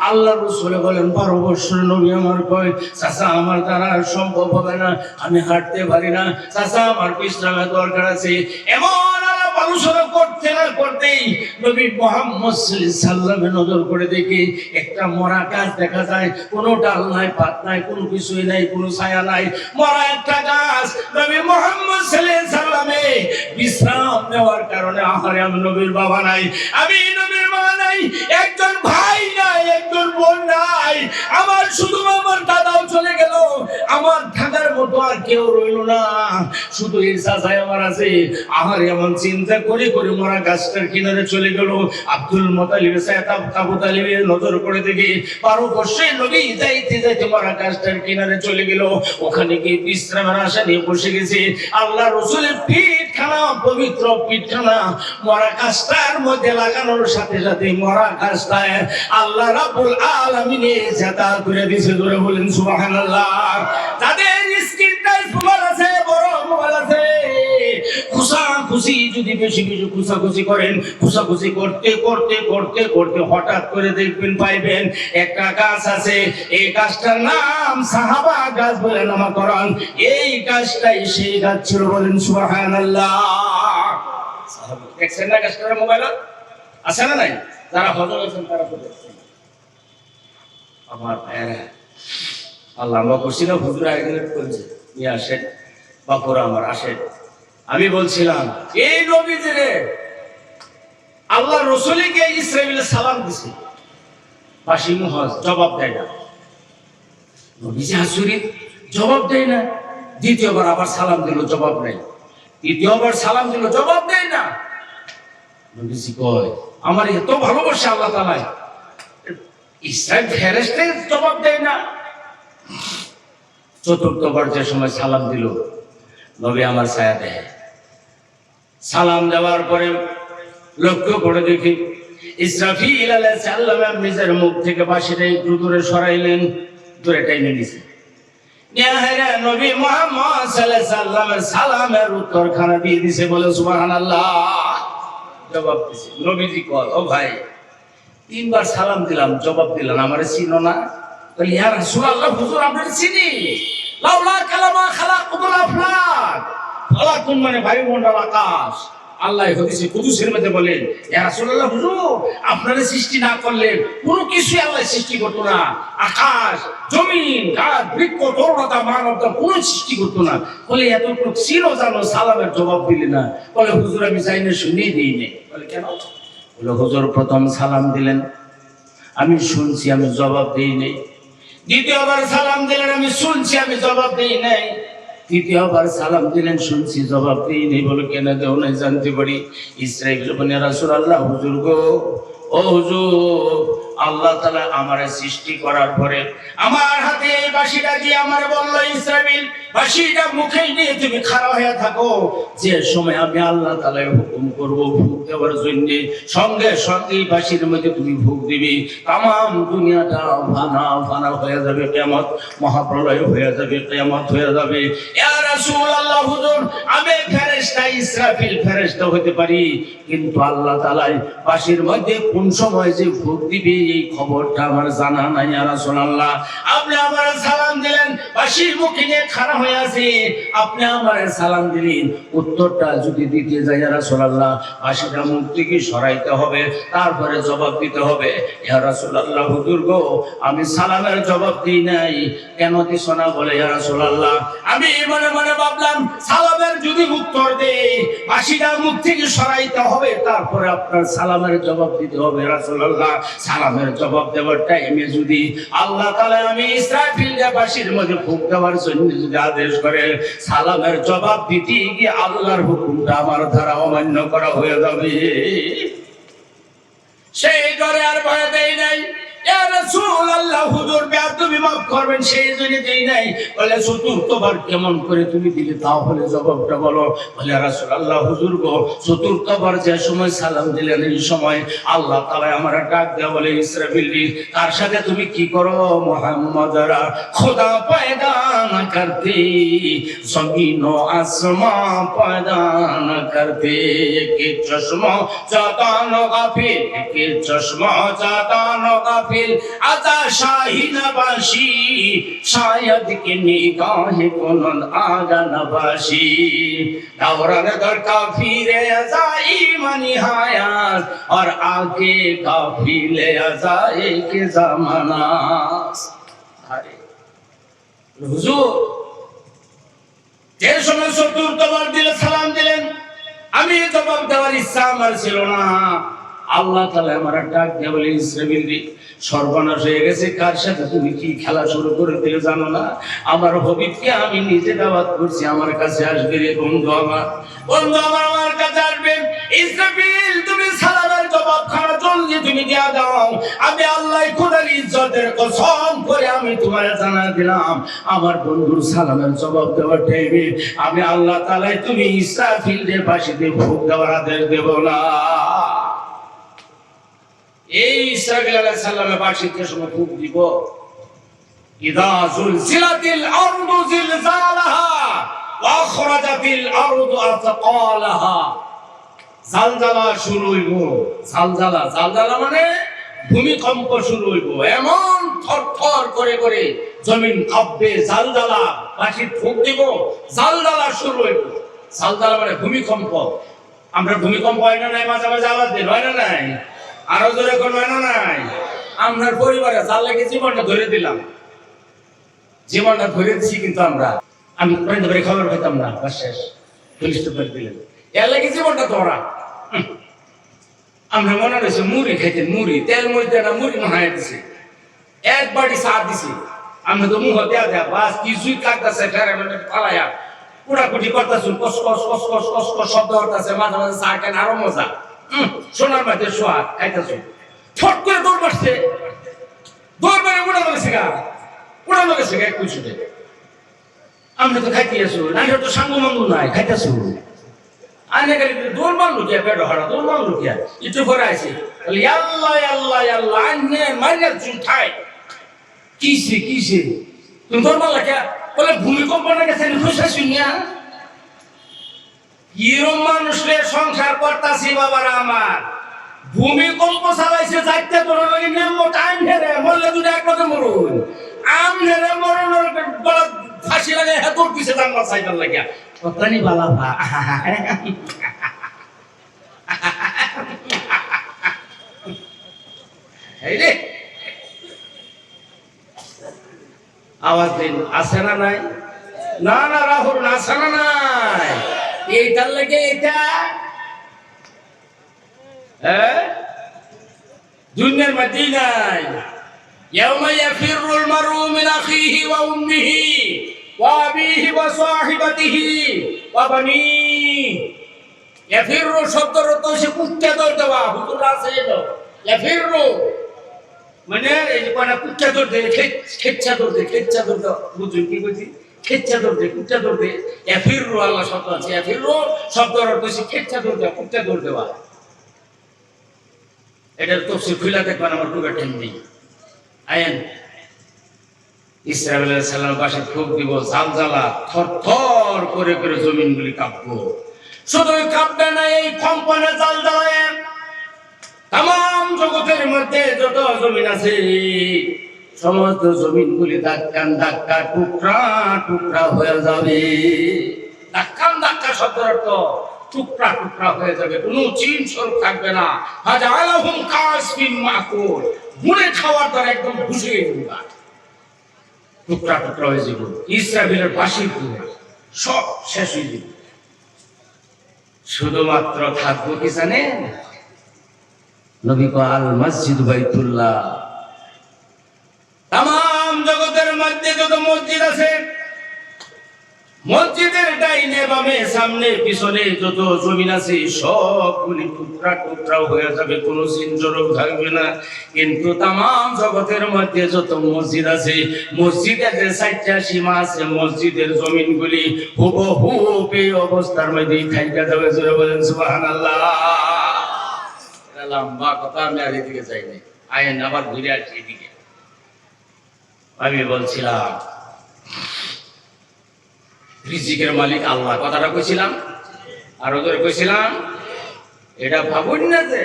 আল্লাহ রাসূল বলেন, 12 বছর নবী আমার কয়, চাচা আমার দ্বারা সম্ভব হবে না, আমি হাঁটতে পারি না, চাচা আমার বিশ্রামের দরকার আছে। এমন আলোচনা করতে না করতেই নবী মুহাম্মদ সাল্লাল্লাহু আলাইহি সাল্লামের নজর করে দেখি একটা মরা গাছ দেখা যায়, কোনো ডাল নাই, পাত নাই, কোনো কিছুই নাই, কোনো ছায়া নাই, মরা একটা গাছ। নবী মুহাম্মদ সাল্লাল্লাহু আলাইহি সাল্লামে বিশ্রাম নেওয়ার কারণে আহারে আমি নবীর বাবা নাই, আমি নবীর মা নাই, একজন ভাই নাই, একজন বোন নাই, আমার শুধু আমার দাদাও চলে গেল, আমার থাকার মতো আর কেউ রইল না, শুধু এই চাচাই আমার আছে। আহারে এমন চিন্তা করে করে মরা গাছটার কিনারে চলে গেল। আব্দুল মুত্তালিব আবু তালিবের নজর করে দেখি 12 বছরের নবী যাইতে যাইতে মরা গাছটার কিনারে চলে গেল। ওখানে গিয়ে বিশ্রামের আশা নিয়ে বসে গেছে। আল্লাহ রাসূলের পিঠখানা, পবিত্র পিঠখানা মরা গাছটার মধ্যে লাগানোর সাথে সাথে মরা গাছটায় আল্লাহ রাব্বুল আলামিন জাতা করে দিয়েছে। জোরে বলেন সুবহানাল্লাহ। তাদের স্ক্রিন টাচ মোবাইল আছে, বড় মোবাইল আছে, খুশি যদি বেশি বেশি খুশি করেন, খুশি করতে করতে করতে করতে হঠাৎ করে দেখবেন পাইবেন একটা গাছ আছে, এই গাছটার নাম সাহাবা গাছ বলে নামকরণ। এই গাছটাই সেই গাছ ছিল। বলেন সুবহানাল্লাহ। দেখছেন না গাছটার মোবাইল আছে না নাই? যারা হজর আছেন তারা তো দেখছেন। আমার ভাইয়েরা, আল্লাহ আমরা করছি না, হুজুর আয়োজন করেছে, নিয়ে আসেন বাপুরা আমার আসেন। আমি বলছিলাম এই নবীজিরে আল্লাহ রাসূলকে ইসরাঈলে সালাম দিছে, বাসি মুহাজ জবাব দেয় না, নবীজি আশুরি জবাব দেয় না। দ্বিতীয়বার আবার সালাম দিল, জবাব নাই। তৃতীয়বার সালাম দিল, জবাব দেয় না। নবীজি কয়, আমার এত ভালোবাসা আল্লাহ তাআলা, ইসরাঈল ফেরেশতা জবাব দেয় না। চতুর্থবার যে সময় সালাম দিল, নবী আমার ছায়া দেয়। সালাম দেওয়ার পরে লক্ষ্য করে দেখি ইসরাফিল আলাইহিস সালাম নিজের মুখ থেকে বাঁশিটা একটু দূরে সরাইলেন, দূরে টাইনে নিছে। নবী মুহাম্মদ সাল্লামের সালামের উত্তরখানা দিয়ে দিছে, বলে সুবহানাল্লাহ। জবাব দিছে নবীজি কল, ও ভাই 3 বার সালাম দিলাম, জবাব দিলেন আমারে চিনো না? বলে ইয়া রাসূলুল্লাহ, হুজুর আপনারে চিনি। লাউলা কালামা খালাকুল আফলাক, ফালাকুন মানে বায়ুমণ্ডল আকাশ। আল্লাহ হাদিসে কুদসির মধ্যে বলেন, ইয়া রাসূলুল্লাহ হুজুর আপনারে সৃষ্টি না করলে কোনো কিছুই আল্লাহ সৃষ্টি করতো না। আকাশ, জমিন, গাছ, বৃক্ষ, তরুণতা, মানবতা কোনো সৃষ্টি করতো না। বলে এতটুকু চিনো জানো, সালামের জবাব দিলে না? বলে হুজুর আমি চাই না, শুনিয়ে দিই নে। বলে কেন? বলে হুজুর প্রথম সালাম দিলেন, আমি শুনছি, আমি জবাব দিই নাই। দ্বিতীয়বার সালাম দিলেন, আমি শুনছি, আমি জবাব দিই নাই। তৃতীয়বার সালাম দিলেন, শুনছি, জবাব দিই নাই। বলে কেন দেও নাই জানতে পারি? ইসরাঈল বলে ইয়া রাসূলুল্লাহ, হুজুর গো, ও হুজুর, আল্লাহ তাআলা আমারে সৃষ্টি করার পরে আমার হাতে এই বাঁশিটা দিয়ে আমারে বলল, ইসরাঈল বাঁশিটা মুখে নিয়ে তুমি খাড়া হয়ে থাকো, যে সময় আমি আল্লাহ তাআলা হুকুম করব ভোগ দেওয়ার জন্য, সঙ্গে সঙ্গে বাঁশির মধ্যে তুমি ভোগ দিবি। তামাম দুনিয়াটা ফানা ফানা হয়ে যাবে, কিয়ামত মহাপ্রলয় হয়ে যাবে, কিয়ামত হয়ে যাবে। ইয়া রাসূলুল্লাহ হুজুর, আমি ফেরেশতা ইসরাফিল ফেরেশতা হতে পারি, কিন্তু আল্লাহ তাআলা বাঁশির মধ্যে কোন সময় যে ভোগ দিবে এই খবরটা আমার জানা নাই। ইয়া রাসূলুল্লাহ, আপনি আমার সালাম দিলেন, বাঁশির মুখে নিয়ে খাড়া হয়ে আছি, আপনি আমার সালাম দিলেন, উত্তরটা যদি দিতে যাই ইয়া রাসূলুল্লাহ, বাঁশিটা মুখ থেকে সরাইতে হবে, তারপরে জবাব দিতে হবে। ইয়া রাসূলুল্লাহ হুজুর গো, আমি সালামের জবাব দিই নাই, কেন দিছ না? বলে ইয়া রাসূলুল্লাহ, আমি মনে মনে ভাবলাম সালামের যদি উত্তর দেই, বাঁশিটা মুখ থেকে সরাইতে হবে, তারপরে আপনার সালামের জবাব দিতে হবে। রাসূলুল্লাহ, সালামের জবাব দেওয়ার টাইমে যদি আল্লাহ তাআলা আমি ইসরাফিলকে বাঁশির মধ্যে ফুঁক দেওয়ার জন্য যদি আদেশ করে, সালামের জবাব দিতে গিয়ে আল্লাহর হুকুমটা আমার দ্বারা অমান্য করা হয়ে যাবে। সেই ডরে আর ভয় দেই নাই। ইয়া রাসূলুল্লাহ হুজুর, বেয়াদবি মাফ করবেন, সেই জন্য দেই নাই। বলে চতুর্থবার কেমন করে তুমি দিলে, তাহলে জবাবটা বলো। বলে ইয়া রাসূলুল্লাহ হুজুর গো, চতুর্থবার যে সময় সালাম দিলেন, এই সময় আল্লাহ তাআলা আমার ডাক দেয়া বলে, ইসরাফিল তার সাথে তুমি কি করো? মুহাম্মাদরা খোদা পয়দা না করতে, জমিন ও আসমান পয়দা না করতে, কে চশমা জাতানো গাফিল, কে চশমা জাতানো গাফিল, আতা শাহী নবাসী, শায়দ কে নিগাহে কোনন আগা নবাসী, দৌরান দর কাফিরে আজাই মানি হায়াত, और आगे काफिले अजाए के जमाना। হুজুর যে সময় চতুর্থবার দিলে সালাম দিলেন, আমি জবাব দেওয়ার ইচ্ছা আমার ছিল না। আল্লাহ তাআলা আমার ডাক দিয়ে বলে, ইসরাঈল সর্বনাশ হয়ে গেছে, কার সাথে তুমি কি খেলা শুরু করে দিলে জানো না? আমার হাবিবকে আমি নিজে দাওয়াত করছি, আমার কাছে আসবে রে বন্ধু আমার, বন্ধু আমার কাছে আসবেন। ইসরাঈল তুমি সালামের জবাব খানা জলদি তুমি দিয়া দাও। আমি আল্লাহ খোদার ইজ্জতের কসম করে আমি তোমায় জানা দিলাম, আমার বন্ধুর সালামের জবাব দেওয়ার টাইমে আমি আল্লাহ তাআলা তুমি ইসরাফিলের বাঁশিতে ভোগ দেওয়ার আদেশ দেব না। এই ইসরাফিল আলাইহিস সালামের বাঁশিতে সময় ভোগ দিব, ইদা জুলজিলাতিল আরদু জিলজালাহা ওয়া আখরাজাতিল আরদু আতকালাহা, জালজালা শুরু হইব। জালজালা, জালজালা মানে ভূমিকম্প শুরু হইব, এমন থরথর করে করে জমিন কাঁপবে। জালজালা, বাঁশির ফুঁক দিব, জালজালা শুরু হইব। জালজালা মানে ভূমিকম্প। আমরা ভূমিকম্প হয় না নাই, মাঝে মাঝে আওয়াজ দিই, হয় না নাই? আরো জোরে কোন হয় না নাই? আপনার পরিবারে জাল লেগে জীবনটা ধরে দিলাম, জীবনটা ধরে দিছি, কিন্তু আমি খবর পেতাম না, শেষ পুলিশ করে দিলেন, এর লাগে জীবনটা ধরা। আমরা মনে রয়েছে মুড়ি খাইতে, মুড়ি তেল মুড়ি দেয় না, মুড়ি মনে হয় দিছে, এক বাটি চা দিছি, আমরা তো মুখ দেয়া দেয়া বাস কিছুই কাটতেছে, পালায়া কুড়াকুটি করতেছুন, কস কস কস কস কস কস শব্দ করতেছে, মাঝে মাঝে চা কেন আরো মজা, সোনার মাঝে সোয়া খাইতেছুন। ফট করে দৌড় মারছে, দৌড় মারে উড়ানো গেছে গা, উড়ানো গেছে গা, এক কুচুটে। আমরা তো খাইতে আসু, নাই তো সাঙ্গু মাঙ্গু নাই, খাইতেছু। আনে গেলে দৌড় মারলো কে, পেট হারা দৌড় মারলো কে, একটু করে আছে, আল্লাহ আল্লাহ আল্লাহ, আনে মারিয়া চুন খাই। কিসে কিসে তুমি দৌড় মারলা কে? বলে ভূমিকম্প না গেছে খুশি শুনিয়া কিরম মানুষের সংসার করতাছি বাবারা আমার ভূমিকম্প চালাইছে যাইতে তোর লাগে নেমো টাইম হেরে মরলে দুটো এক কথা মরুন আম হেরে মরণের বড় ফাঁসি লাগে এত দিছে দাম বাঁচাইবার লাগিয়া কতনি বালা ভা এই রে আওয়াজ দিন আছে না নাই না না রাহুল আছে না নাই এইটার লাগে এটা দুনিয়ার মধ্যে নাই ইয়াউমা ইয়াফিরুল মারউ মিন আখিহি ওয়া উম্মিহি ওয়া আবিহি ওয়া সাহিবাতিহি ওয়া বানিহি ইয়াফিরু শব্দের অর্থ হচ্ছে কুত্তা দৌড় দেওয়া হুজুর আছে এটা ইয়াফিরু মানে এই যে কোনা কুত্তা দৌড় দেয় খেচ্চা দৌড় দেয় বুঝুন কি বলছি খেচ্চা দৌড় দেয় কুত্তা দৌড় দেয় ইয়াফিরু আল্লাহ শব্দ আছে ইয়াফিরু শব্দের অর্থ হচ্ছে খেচ্চা দৌড় দেওয়া কুত্তা দৌড় দেওয়া এটার তফসির খুলে দেখবেন আমার টুকা টেন নেই আয়েন ইসরাঈল আলাইহিস সালাম বাসে ফুক দিব জালজালা থরথর করে করে জমিনগুলি কাঁপবো শুধু কাঁপবে না এই কম্পনে জালজালায় তাম জগতের মধ্যে যত জমিন আছে সমস্ত জমিনগুলি ধাক্কা টুকরা টুকরা হয়ে যাবে ধাক্কা শব্দের অর্থ টুকরা টুকরা হয়ে যাবে কোনো চিন স্বরূপ থাকবে না হাজালাহুম কাসফিন মাকুল মুড়ে খাওয়ার দ্বারা একদম ঘুষিয়ে দেবে টুকরা টুকরা হয়ে যাবে ইসরাফিলের বাঁশির পুরে সব শেষ হয়ে যাবে শুধুমাত্র থাকবো কি জানেন নবী কো আল মসজিদ বাইতুল্লাহ তাম জগতের মধ্যে যত মসজিদ আছে মসজিদের ডাইনে বামে সামনে পিছনে যত জমিন আছে সবগুলি টুকরা টুকরা হয়ে যাবে কোনো চিনজরক থাকবে না কিন্তু তাম জগতের মধ্যে যত মসজিদ আছে মসজিদের যে চারটা সীমা আছে মসজিদের জমিনগুলি হুবহুব এই অবস্থার মধ্যে থাইকা যাবে জোরে বলেন সুবহানাল্লাহ লম্বা কথা আমি আর এদিকে যাইনি আইন আবার ঘুরে আসছি এদিকে আমি বলছিলাম রিজিকের মালিক আল্লাহ কথাটা কইছিলাম আর ওদের কইছিলাম এটা ভাবুন না যে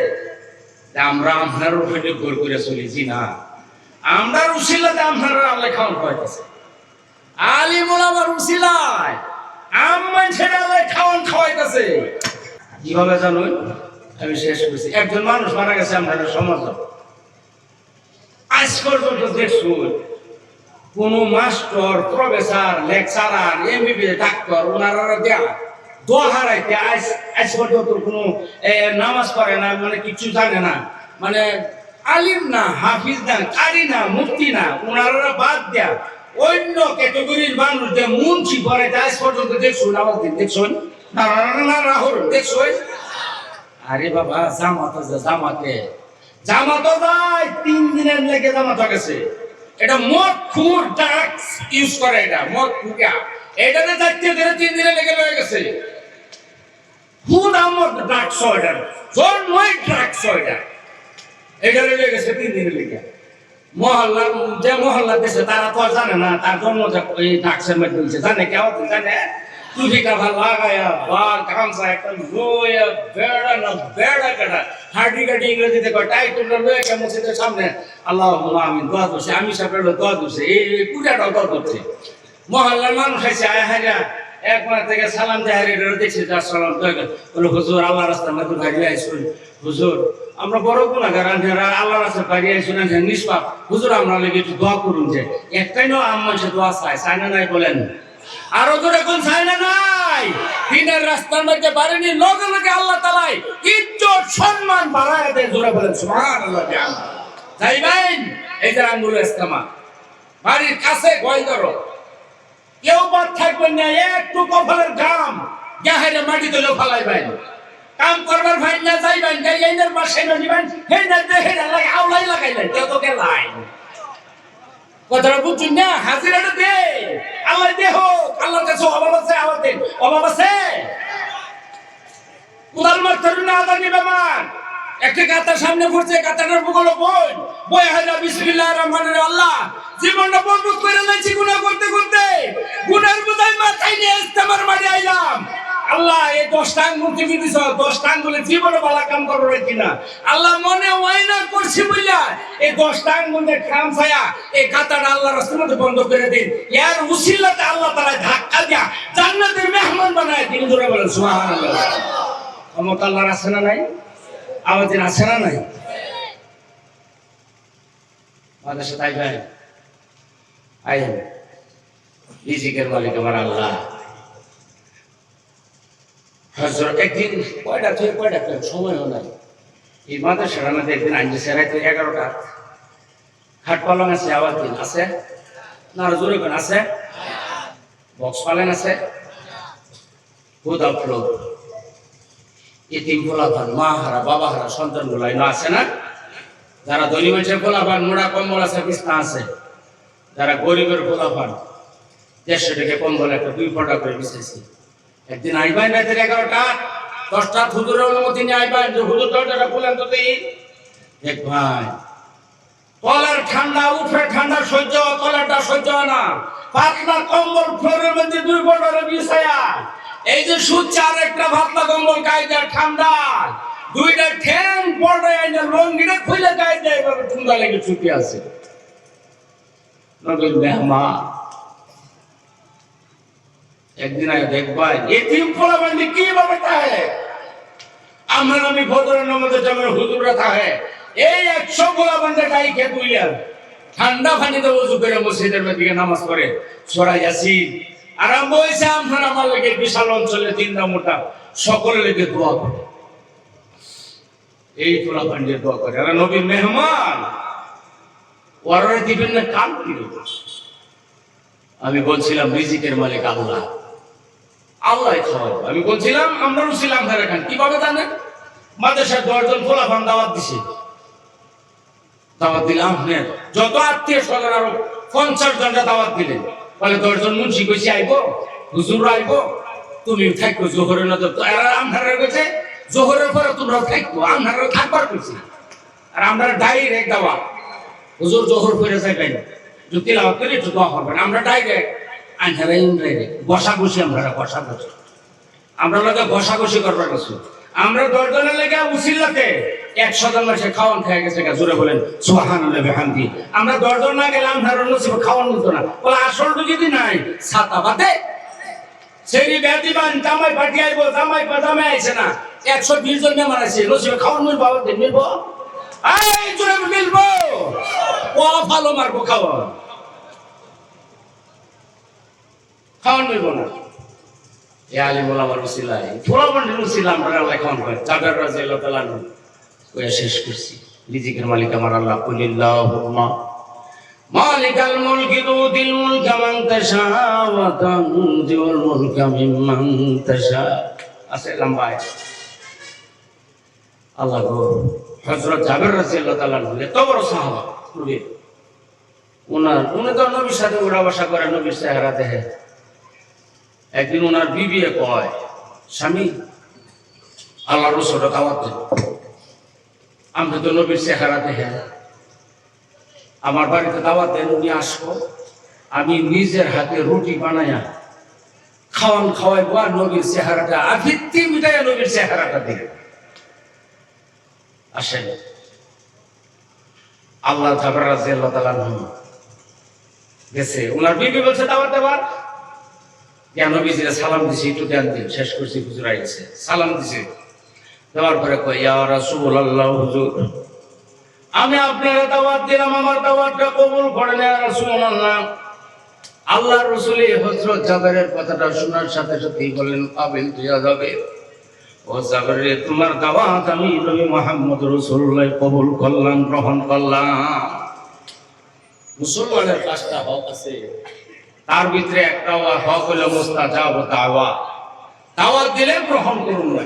আমরা আপনার উপরে গোল করে চলেছি না আমরা উসিলাতে আপনারা আল্লাহ খাওয়ান খাওয়াইতেছে আলিমুল আমার উসিলায় আম্মান ছেড়ে আল্লাহ খাওয়ান খাওয়াইতেছে কিভাবে জানুন আমি শেষ করছি একজন মানুষ মারা গেছে আপনারা সমাজ আজ পর্যন্ত দেখুন কোন master professor lecturer MBBS doctor ওনারা দেয়া দোয়া হারাইতে আজ পর্যন্ত কোনো নামাজ পড়ে না মানে কিছু জানে না মানে আলিম না হাফিজ না কারি না মুফতি না ওনারা বাদ দেয়া অন্য ক্যাটাগরির মানুষ যে মুন্সি পড়ে আজ পর্যন্ত দেখুন আওয়াজ দিন দেখুন না রাহুল দেখুন আরে বাবা জামাতে যায় 3 দিনের লেগে জামাত গেছে এটা মদ খুর ড্রাগস ইউজ করে এটা মদ খুকা এটাতে যাচ্ছে ধরে 3 দিনে লেগে রয়ে গেছে ফুড আমদ ড্রাগস অর্ডার জন্মই ড্রাগস অর্ডার এটা লেগে গেছে 3 দিনে লেগে মহল্লা দেশে তারা তো জানে না তার জন্ম এই ড্রাগসের মধ্যে হয়েছে জানে কেমন জানে টুপিটা ভাল লাগায়া বাল কামসা একটা লোয়া বেড়া না বেড়া কাটা হাডি কাটি ইংরেজিতে কয় টাই তোমরা লোয়া কে মসজিদের সামনে আল্লাহুম্মা আমিন দোয়া করছে আমি সাপের দোয়া করছে এই কুড়াটা দোয়া করছে মহল্লার মানুষ খাইছে আয় হাজা এক মাস থেকে সালাম দেয় এটা দেখছি যার সালাম বলে হুজুর আল্লাহ রাস্তার মধ্যে ভাগিয়ে আইসুন হুজুর আমরা বড় গুণাগার আল্লাহ রাস্তায় ভাগিয়ে আইসুন নিষ্পাপ হুজুর আমরা লেগে একটু দোয়া করুন যে একটাই না আমার সে দোয়া চায় না নাই বলেন আরো দূরে কোন চাই না নাই দিনের রাস্তার মধ্যে বাড়িনি লগে লগে আল্লাহ তাআলাই ইজ্জত সম্মান বাড়ায় দেয় জোরে বলেন সুবহানাল্লাহ যাইবেন এই যে আঙ্গুল ইস্তেমা বাড়ির কাছে গয় ধরো কেউ বাদ থাকবেন না একটু কপালের ঘাম গাহের মাটি তুলে ফালাইবেন কাম করবার ভাই না যাইবেন গাইনের পাশে না দিবেন হে না দেহে না লাগে আউলাই লাগাইলেন কেউ তো গেলাই কথাটা বুঝছেন না হাজিরাটা দে আল্লাহ দেহ আল্লাহর কাছে অভাব আছে আওয়াজ দেন অভাব আছে কোদাল মারতেন না আদা নিবে মান একটা গাতা সামনে পড়ছে, গাতাটার বগলে বই বই হাজা বিসমিল্লাহির রহমানির রহিম। আল্লাহ জীবনটা বরবাদ করে দিয়েছি গুনাহ করতে করতে, গুনাহের বোঝাই মাথায় নিয়ে ইস্তেমার মাঠে আইলাম। আল্লাহ এই 10টা আঙ্গুল তুমি দিছ, 10টা আঙ্গুলে জীবনে ভালো কাম করবো কিনা আল্লাহ মনে হয় না করছি বললা এই 10টা আঙ্গুলে কাম ছায়া এই গাতাটা আল্লাহর রাস্তার মধ্যে বন্ধ করে দিন। এর উসিলাতে আল্লাহ তাআলা ধাক্কা দিয়া জান্নাতের মেহমান বানায় দিন। ধরে বলেন সুবহানাল্লাহ। ক্ষমতা আল্লাহর আছে না নাই? আমাদের আছে না নাই? আমাদের সাথে আইবেন, আইবেন। রিজিকের মালিক আমার আল্লাহ। হযরত একদিন কয়টা থেকে কয়টা সময়ও নাই, এই মাদ্রাসার মধ্যে একদিন আইনছে সেরাইতে 11টা খাট পালং আছে, আবার দিন আছে না, আরো জোরে কোন আছে, বক্স পালং আছে, গোদাম ফ্লোর, এতিম পোলাপান, মা হারা বাবা হারা সন্তান গুলাই না আছে না? যারা ধনী মানুষের পোলাপান মোড়া কম্বল আছে, বিছনা আছে, যারা গরিবের পোলাপান 150 টাকা কম্বল একটা 2 ফটা করে বিছাইছি। একদিন আইবাই না 11টা 10টা হুজুরের অনুমতি নিয়ে আইবাই, যে হুজুর দরজাটা খুলেন তো দেই। দেখ ভাই, তলার ঠান্ডা উপরে ঠান্ডা সহ্য, তলাটা সহ্য না, পাতলা কম্বল ফ্লোরের মধ্যে 2 ফটা বিছায়া এই যে সুচ্চা আর একটা পাতলা কম্বল গায়ে দেয় ঠান্ডা, 2টা ঠ্যাং পড়ে আইনা লঙ্গিটা খুলে গায়ে দেয়, এভাবে ঠান্ডা লেগে ছুটি আছে। নবীর মেহমান একদিন আগে দেখবাই এতিম পোলাপান কিভাবে থাকে। আমরা আমি ফজরের নামাজে যেমন হুজুররা থাকে, এই 100 পোলাপানটা গাই খেয়ে তুইয়া ঠান্ডা পানিতে ওযু করে মসজিদের দিকে নামাজ পড়ে সূরা ইয়াসিন আরম্ভ হয়েছে। আপনার আমার লেগে বিশাল অঞ্চলে 3টা মোটা সকলের লেগে দোয়া করে, এই পোলাপান যে দোয়া করে। আর নবীর মেহমান ওরা দিবেন না কাম কি? আমি বলছিলাম রিজিকের মালিক আল্লাহ, আল্লাহ খাওয়াই। আমি বলছিলাম আমরা ছিলাম খান কিভাবে জানেন? মাদ্রাসার 10 জন পোলাপান দাওয়াত দিছে, দাওয়াত দিলাম আপনার যত আত্মীয় স্বজন আরো 50 জনটা দাওয়াত দিলেন। বলে 10 জন মুন্সি কইছি আইবো, হুজুর আইবো, তুমি থাকবো জোহরের না। তো এরা আমরারে কইছে জোহরের পরে তোমরা থাকবো, আমরারে থাকবার কইছি। আর আমরা ডাইরেক্ট দাওয়াত, হুজুর জোহর করে যাইবেন, যদি তিলাওয়াত করে একটু দোয়া করবেন। আমরা ডাইরেক্ট আনহারা ইনডাইরেক্ট ঘষাঘষি, আমরা ঘষাঘষি, আমরা লাগে ঘষাঘষি করবার কিছু। আমরা 10 জনের লেগে উসিলাতে 100 জন মানুষের খাওয়ান খেয়ে গেছে। জোরে বলেন সুবহানাল্লাহি বিহামদি। আমরা 10 জন না গেলাম ধারণ নসিব খাওয়ান হতো না। বলে আসলটা যদি নাই ছাতা বাদে সেই বেদিবান জামাই পার্টি আইবো, জামাই পাজামে আইছে না, 120 জন মেহমান আছে, নসিবে খাওয়ান মিলবো, দিন মিলবো, এই জোরে মিলবো, ও ভালো মারবো, খাওয়ান খাওয়ান মিলবো না। এ আলী মোলামার উসিলাই পোলাপানের উসিলা আমরা আল্লাহ খাওয়ান হয়। জাবের রাদিয়াল্লাহু তাআলা কইয়া শেষ করছি। রিজিকের মালিক আমার আল্লাহ। কুলিল্লাহুম্মা মালিকাল মুলকি তুতিল মুলকা মান তাশা ওয়া তানজিউল মুলকা মিম্মান তাশা। আছে লম্বায় আল্লাহ গো। হযরত জাবের রাদিয়াল্লাহু তাআলা এত বড় সাহাবা, উনি তো নবীর সাথে উড়া বসা করে, নবীর চেহারা দেখে। একদিন ওনার বিবি কয়, স্বামী আল্লাহ রসুল দাওয়াত দেন, আমি তো নবীর চেহারা দেখে আমার বাড়িতে দাওয়াত দেন, উনি আসবো, আমি নিজের হাতে রুটি বানাইয়া খাওয়ান খাওয়াইবো, আর নবীর চেহারাটা আভিত্তি মিটাইয়া নবীর চেহারাটা দেখে আসেন। আল্লাহ জাবের রাদিয়াল্লাহু তাআলা গেছে, ওনার বিবি বলছে দাওয়াত দেবার, নবীজিরা সালাম দিছে, একটু ধ্যান দিন, শেষ করছি, হুজুর আইছে, সালাম দিছে, দেওয়ার পরে কই ইয়া রাসূলুল্লাহ, হুজুর আমি আপনারা দাওয়াত দিলাম, আমার দাওয়াতটা কবুল করেন ইয়া রাসূলুল্লাহ। আল্লাহর রাসূল হযরত জাবেরের কথাটা শোনার সাথে সাথেই বলেন, কাবিল তুইয়া যাবে, ও জাবের রে, তোমার দাওয়াত আমি নবী মুহাম্মদ রাসূলুল্লাহ কবুল করলাম, গ্রহণ করলাম। মুসলমানের 5টা হক আছে, তার ভিতরে একটা হক হলো মুস্তাজাব দাওয়া, দাওয়াত দিলে গ্রহণ করুন না।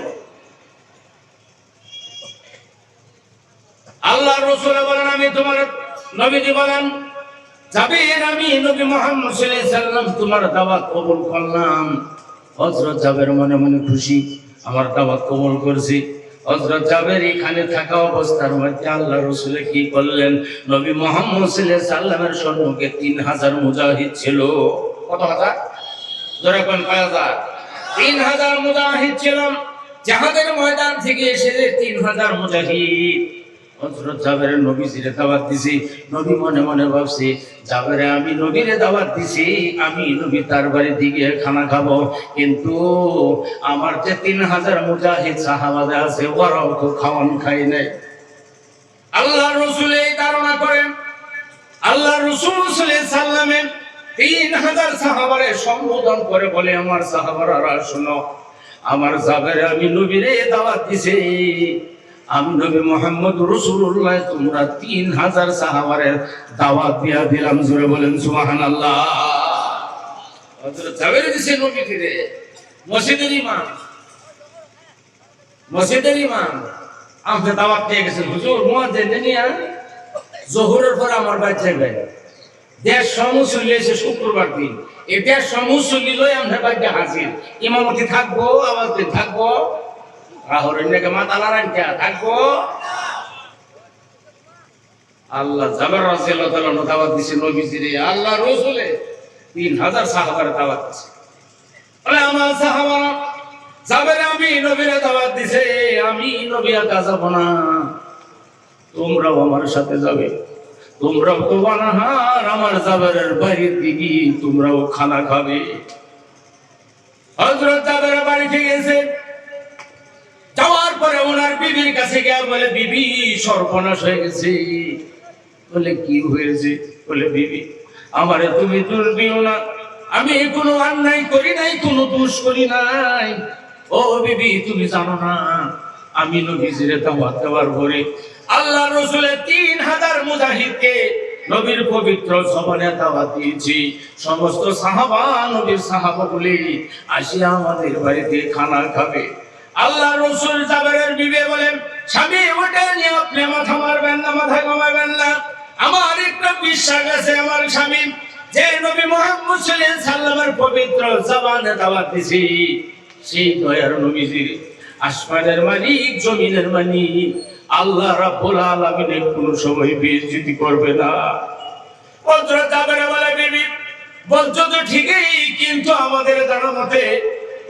আল্লাহ রাসূল বলেন, আমি তোমার নবীজি বলেন, জাবের আমি নবী মুহাম্মদ সাল্লাল্লাহু আলাইহি সাল্লাম তোমার দাওয়াত কবুল করলাম। হযরত জাবের মনে মনে খুশি, আমার দাওয়াত কবুল করছি। হযরত জাবের এখানে থাকা অবস্থার মধ্যে আল্লাহ রাসূল কি করলেন, নবী মুহাম্মদ সাল্লাল্লাহু আলাইহি সাল্লামের সম্মুখে 3000 মুজাহিদ ছিল। কত হাজার? জোরে কোন কয় হাজার? 3000 মুজাহিদ ছিল। জাহাদের ময়দান থেকে এসে 3000 মুজাহিদ হযরত জাবেরের নবীজিরে দাওয়াত দিছি। নবী মনে মনে ভাবছে, জাবেরে আমি নবীরে দাওয়াত দিছি, আমি নবী তার বাড়ির দিকে খানা খাবো, কিন্তু আমার যে 3000 মুজাহিদ সাহাবাদা আছে ওরাও তো খাওয়ান খাই নাই। আল্লাহ রাসূল এই ধারণা করেন, আল্লাহ রাসূল সাল্লাল্লাহু আলাইহি সাল্লামে 3000 সাহাবারে সম্বোধন করে বলে, আমার সাহাবারা শোনো, আমার জাবেরে আমি নবীরে দাওয়াত দিছি, আমি নবী মুহাম্মদ রাসূলুল্লাহ, তোমরা 3000 সাহাবারের দাওয়াত দিয়া দিলাম। জোরে বলেন সুবহানাল্লাহ। হযরত জাবের দিছে নবী ফিরে মসজিদের ইমাম আমাকে দাওয়াত দিয়ে গেছে, হুজুর মুয়াজ্জিন নিয়া যোহরের পর আমার বাড়ি যাবে, দেশ সমুসল্লি এসে শুক্রবার দিন, এই দেশ সমুসল্লি লই আমরা বাড়িতে হাজির, ইমামতি থাকবো, আওয়াজ দিয়ে থাকবো, থাকবো। আল্লাহ জাবের রাদিয়াল্লাহু তাআলা দাওয়াত দিছে নবীজিরে, আল্লাহ রাসূলে 3000 সাহাবার দাওয়াত দিছে। বলে আমার সাহাবারা, জাবের আমি নবীরে দাওয়াত দিছে, আমি নবী একা যাব না, তোমরাও আমার সাথে যাবে, তোমরাও তো বানাহার আমার জাবেরের বাড়ির দিকে তোমরাও খানা খাবে। হযরত জাবের বাড়িতে গেছে, যাওয়ার পরে ওনার বিবির কাছে গিয়ে বলে, বিবি সর্বনাশ হয়ে গেছে। বলে কি হয়েছে? বলে বিবি আমারে তুমি দোষ দিও না, আমি কোনো অন্যায় করি নাই, কোনো দোষ করি নাই। ও বিবি তুমি জানো না, আমি নবীজিরে দাওয়াত দেওয়ার পরে আল্লাহ রাসূলের 3000 মুজাহিদকে নবীর পবিত্র জবানে দাওয়াত দিয়েছি। সমস্ত সাহাবা, নবীর সাহাবাগুলি আসিয়া আমাদের বাড়িতে খানা খাবে। আল্লাহ রাসূল জাবেরের বিবি বলেন, স্বামী ওটা নিয়ে আপনি মাথা মারবেন না, মাথা ঘামাবেন না, আমার একটা বিশ্বাস আছে আমার স্বামী যে নবী মুহাম্মদ সাল্লাল্লাহু আলাইহি সাল্লামের পবিত্র জবানে দাওয়াত দিছি, সেই দয়ার নবীজির আসমানের মালিক, জমিনের মালিক আল্লাহ রাব্বুল আলামিন কোন সময় বেইজ্জতি করবে না। হযরত জাবের বলে, বিবি বলছো তো ঠিকই, কিন্তু আমাদের জানা মতে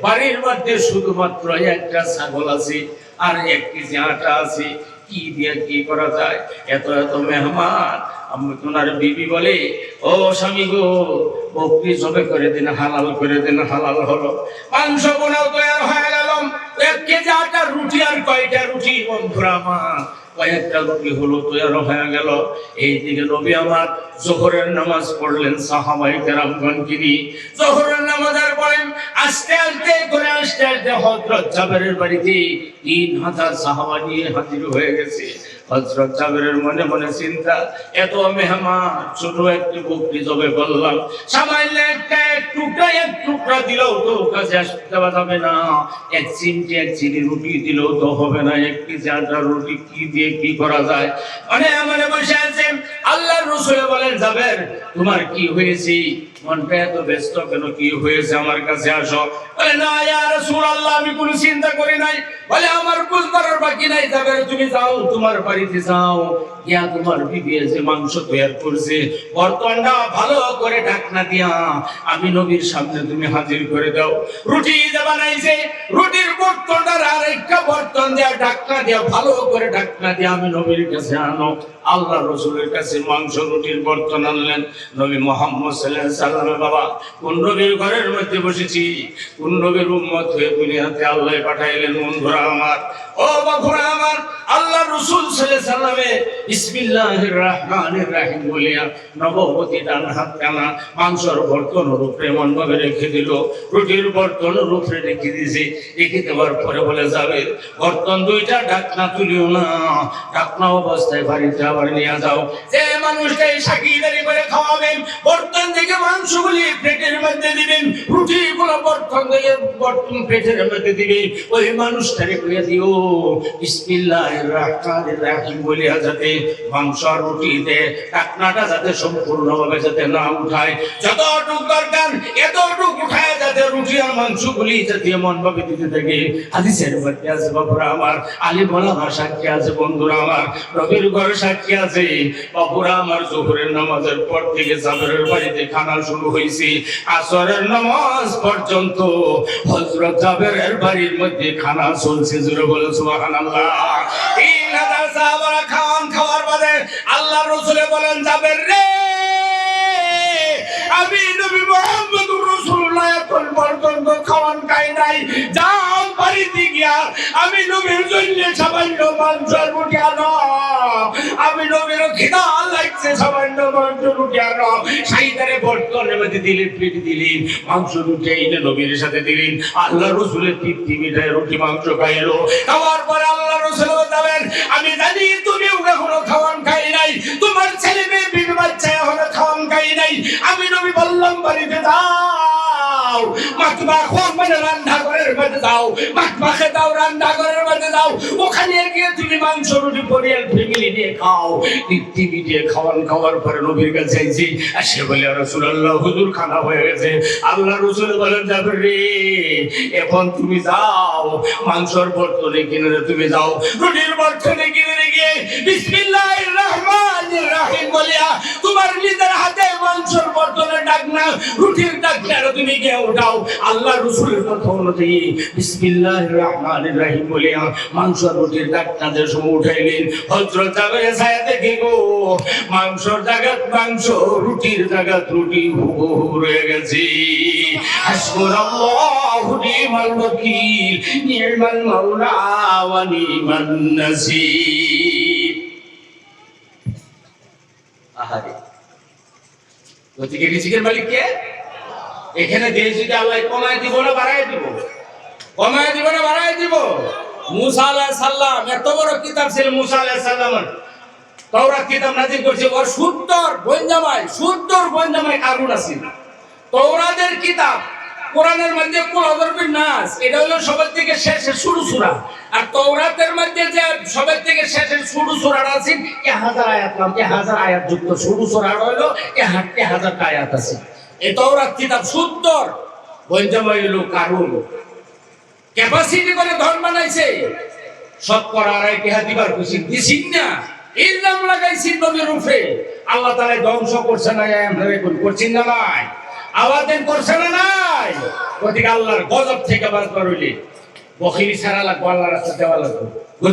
বাড়ির মধ্যে শুধুমাত্র একটা ছাগল আছে আর 1 কেজি আটা আছে, কি দিয়ে কি করা যায়, এত এত মেহমান। আপনার বিবি বলে, ও স্বামী গো, বকরি জবে করে দিন, হালাল করে দিন। হালাল হলো, মাংস বোনাও তৈরি হয়ে গেল, 1 কেজি আটা, রুটি আর কয়টা রুটি, বন্ধুরা আমার কয়েকটা রুটি হলো তৈরি হয়ে গেল। এইদিকে নবী আমার যোহরের নামাজ পড়লেন সাহাবায়ে কেরামগণকে নিয়ে। যোহরের নামাজের পড়েন আস্তে আস্তে করে হযরত জাবেরের বাড়িতে 3000 সাহাবা নিয়ে হাজির হয়ে গেছে। হযরত জাবেরের মনে মনে চিন্তা, এত মেহমান, ছোট একটু বকরি জবে করলাম, সামান্য একটা এক টুকরা দিলেও তো কাছে আসতে যাবে না, 1 চিমটি রুটি দিলেও তো হবে না, 1 কেজি আটা রুটি কি দিয়ে কি করা যায়। মনে বসে আছে। আল্লাহর রাসূল বলেন, জাবের তোমার কি হয়েছে, মনটা এত ব্যস্ত কেন, কি হয়েছে, আমার কাছে আসো। বলে, না ইয়া রাসূলুল্লাহ, আমি কোনো চিন্তা করি নাই। বলে, আমার কুল করার বাকি নাই, জাবের তুমি যাও, তোমার বাড়িতে যাও, গিয়া তোমার বিবি যে মাংস তৈরি করছে বর্তনটা ভালো করে ঢাকনা দিয়া আমি নবীর সামনে তুমি হাজির করে দাও। রুটি যে বানাইছে, রুটির বর্তনটার আরেকটা বর্তন দিয়া ঢাকনা দিয়া ভালো করে ঢাকনা দিয়া আমি নবীর কাছে আনো। আল্লাহ রাসূলের কাছে মাংস রুটির বর্তন আনলেন। নবী মুহাম্মদ সাল্লাল্লাহু আলাইহি সাল্লাম, বাবা কোন নবীর ঘরের মধ্যে বসেছি, কোন নবীর উম্মত হয়ে দুনিয়াতে আল্লাহ পাঠাইলেন। বন্ধুরা আমার, ও বাবুরা আমার, আল্লাহ রাসূল সাল্লাল্লাহু আলাইহি সাল্লামে বিসমিল্লাহির রহমানির রহিম বলিয়া নববতী ডান হাত টানা মাংসর বর্তন রূপে এমন ভাবে রেখে দিল, রুটির বর্তন রূপে রেখে দিয়েছে। রেখে দেওয়ার পরে বলে, যাবে বর্তন 2টা ঢাকনা তুলিও না, ঢাকনা অবস্থায় বাড়িতে আবার নিয়ে যাও। যে মানুষটাই সাকিদারি করে খাওয়াবেন, বর্তন থেকে মাংসগুলি পেটের মধ্যে দিবেন, রুটিগুলো বর্তন থেকে পেটের মধ্যে দিবেন, ওই মানুষটারে কইয়া দিও বিসমিল্লাহির বিসমিল্লাহির রাহমানির রাহিম বলিয়া যাতে মাংস আর রুটিতে টাকনাটা যাতে সম্পূর্ণভাবে যাতে না উঠায়, যতটুক দরকার এতটুক উঠায় যাতে রুটি আর মাংসগুলি যাতে এমন ভাবে দিতে থাকে। হাদিসের মধ্যে আছে বাবুরা আমার, আলী মোলামা সাক্ষী আছে, বন্ধুরা আমার, রবির ঘরে সাক্ষী আছে। বাবুরা আমার, জোহরের নামাজের পর থেকে জাবেরের বাড়িতে খানা শুরু হয়েছে, আসরের নামাজ পর্যন্ত হযরত জাবেরের বাড়ির মধ্যে খানা চলছে। জোরে বলে সুবহানাল্লাহ। 3000 সাহাবারা খাওয়ার বাদে আল্লাহ রাসূল বলেন, জাবের রে, আমি নবী মুহাম্মদুর রাসূলুল্লাহ এখন পর্যন্ত খাওয়ান খাই নাই, যাও বাড়িতে গিয়া আমি নবীর জন্য সামান্য মাংস রুটি আনো, আমি নবীর খিদা লাগছে, সামান্য মাংস রুটি আনো। সাইদারে বর্তমানের মধ্যে দিলেন, পেটে দিলেন, মাংস রুটি এনে নবীর সাথে দিলেন। আল্লাহ রাসূলের তৃপ্তি মিটায় রুটি মাংস খাইলো। খাওয়ার পরে আল্লাহ রাসূল বলেন, আমি জানি তুমি এখনো খাওয়ান খাই নাই, তোমার ছেলে মেয়ে বিবি বাচ্চা এখনো খাওয়ান খাই নাই। আমি নবী বললাম, বাড়িতে যাও, মাতবাখোর মানে রান্নাঘরের মধ্যে যাও, মাতবাখে দাও, রান্নাঘরের মধ্যে যাও, ওখানে গিয়ে তুমি মাংস রুটি পরিয়াল ফ্যামিলি নিয়ে খাও। তৃপ্তি দিয়ে খাওয়ার পরে নবীর কাছে আইছি, আর সে বলে, রাসূলুল্লাহ হুজুর খানা হয়ে গেছে। আল্লাহ রাসূল বলেন, জাবের রে, এখন তুমি যাও, মাংসর বর্তনে কিনে তুমি যাও, রুটির বর্তনে কিনে গিয়ে বিসমিল্লাহির রহমানির রহিম বলিয়া তোমার নিজের হাতে মাংসর বর্তনে ডাকনা, রুটির ডাকনা তুমি গিয়ে উঠাও। আল্লাহ রাসূলের কথা অনুযায়ী বিসমিল্লাহির রহমানির রহিম বলিয়া মাংস রুটির ডাকনা যে সময় উঠাইলেন, হযরত জাবের সায়াতে কি গো, মাংসর জায়গাত মাংস, রুটির জায়গাত রুটি হুবহু রয়ে গেছে। হাসবুনাল্লাহু নি'মাল ওয়াকিল, নি'মাল মাওলা ওয়া নি'মান নাসির। আহারে, গতিকে রিজিকের মালিক কে? এখানে দেশ যদি আল্লাহ কমায় দিব না বাড়ায় দিব? কমায় দিব না বাড়ায় দিব? মুসা আলাইহিস সালাম এত বড় কিতাব ছিল, মুসা আলাইহিস সালামের তাওরাত কিতাব নাযিল করছে, ওর 70 বঞ্জামাই কারুন আছে। তাওরাতের কিতাব কোরআনের মধ্যে কুল হযরফিন নাস, এটা হলো সবার থেকে শেষের শুরু সূরা, আর তাওরাতের মধ্যে যে সবার থেকে শেষের শুরু সূরাটা আছে 1000 আয়াত, 1000 আয়াত যুক্ত শুরু সূরাটা হলো 1000 আয়াত আছে। এই তাওরাত কিতাব 70 বঞ্জামাই হলো কারুন। ক্যাপাসিটি করে ধন বানাইছে, শতকরা 2.5 দিবার খুশি দিছিন না, ইলজাম লাগাইছেন নবীর উপরে। আল্লাহ তাআলা ধ্বংস করছে না, আমরা এখন করছেন না নাই, আওয়াজেন করছে না নাই। গতিকে আল্লাহর গজব থেকে বাঁচবার হইলে বখিলি ছাড়া লাগবে, আল্লাহর রাস্তা দেওয়া লাগবে।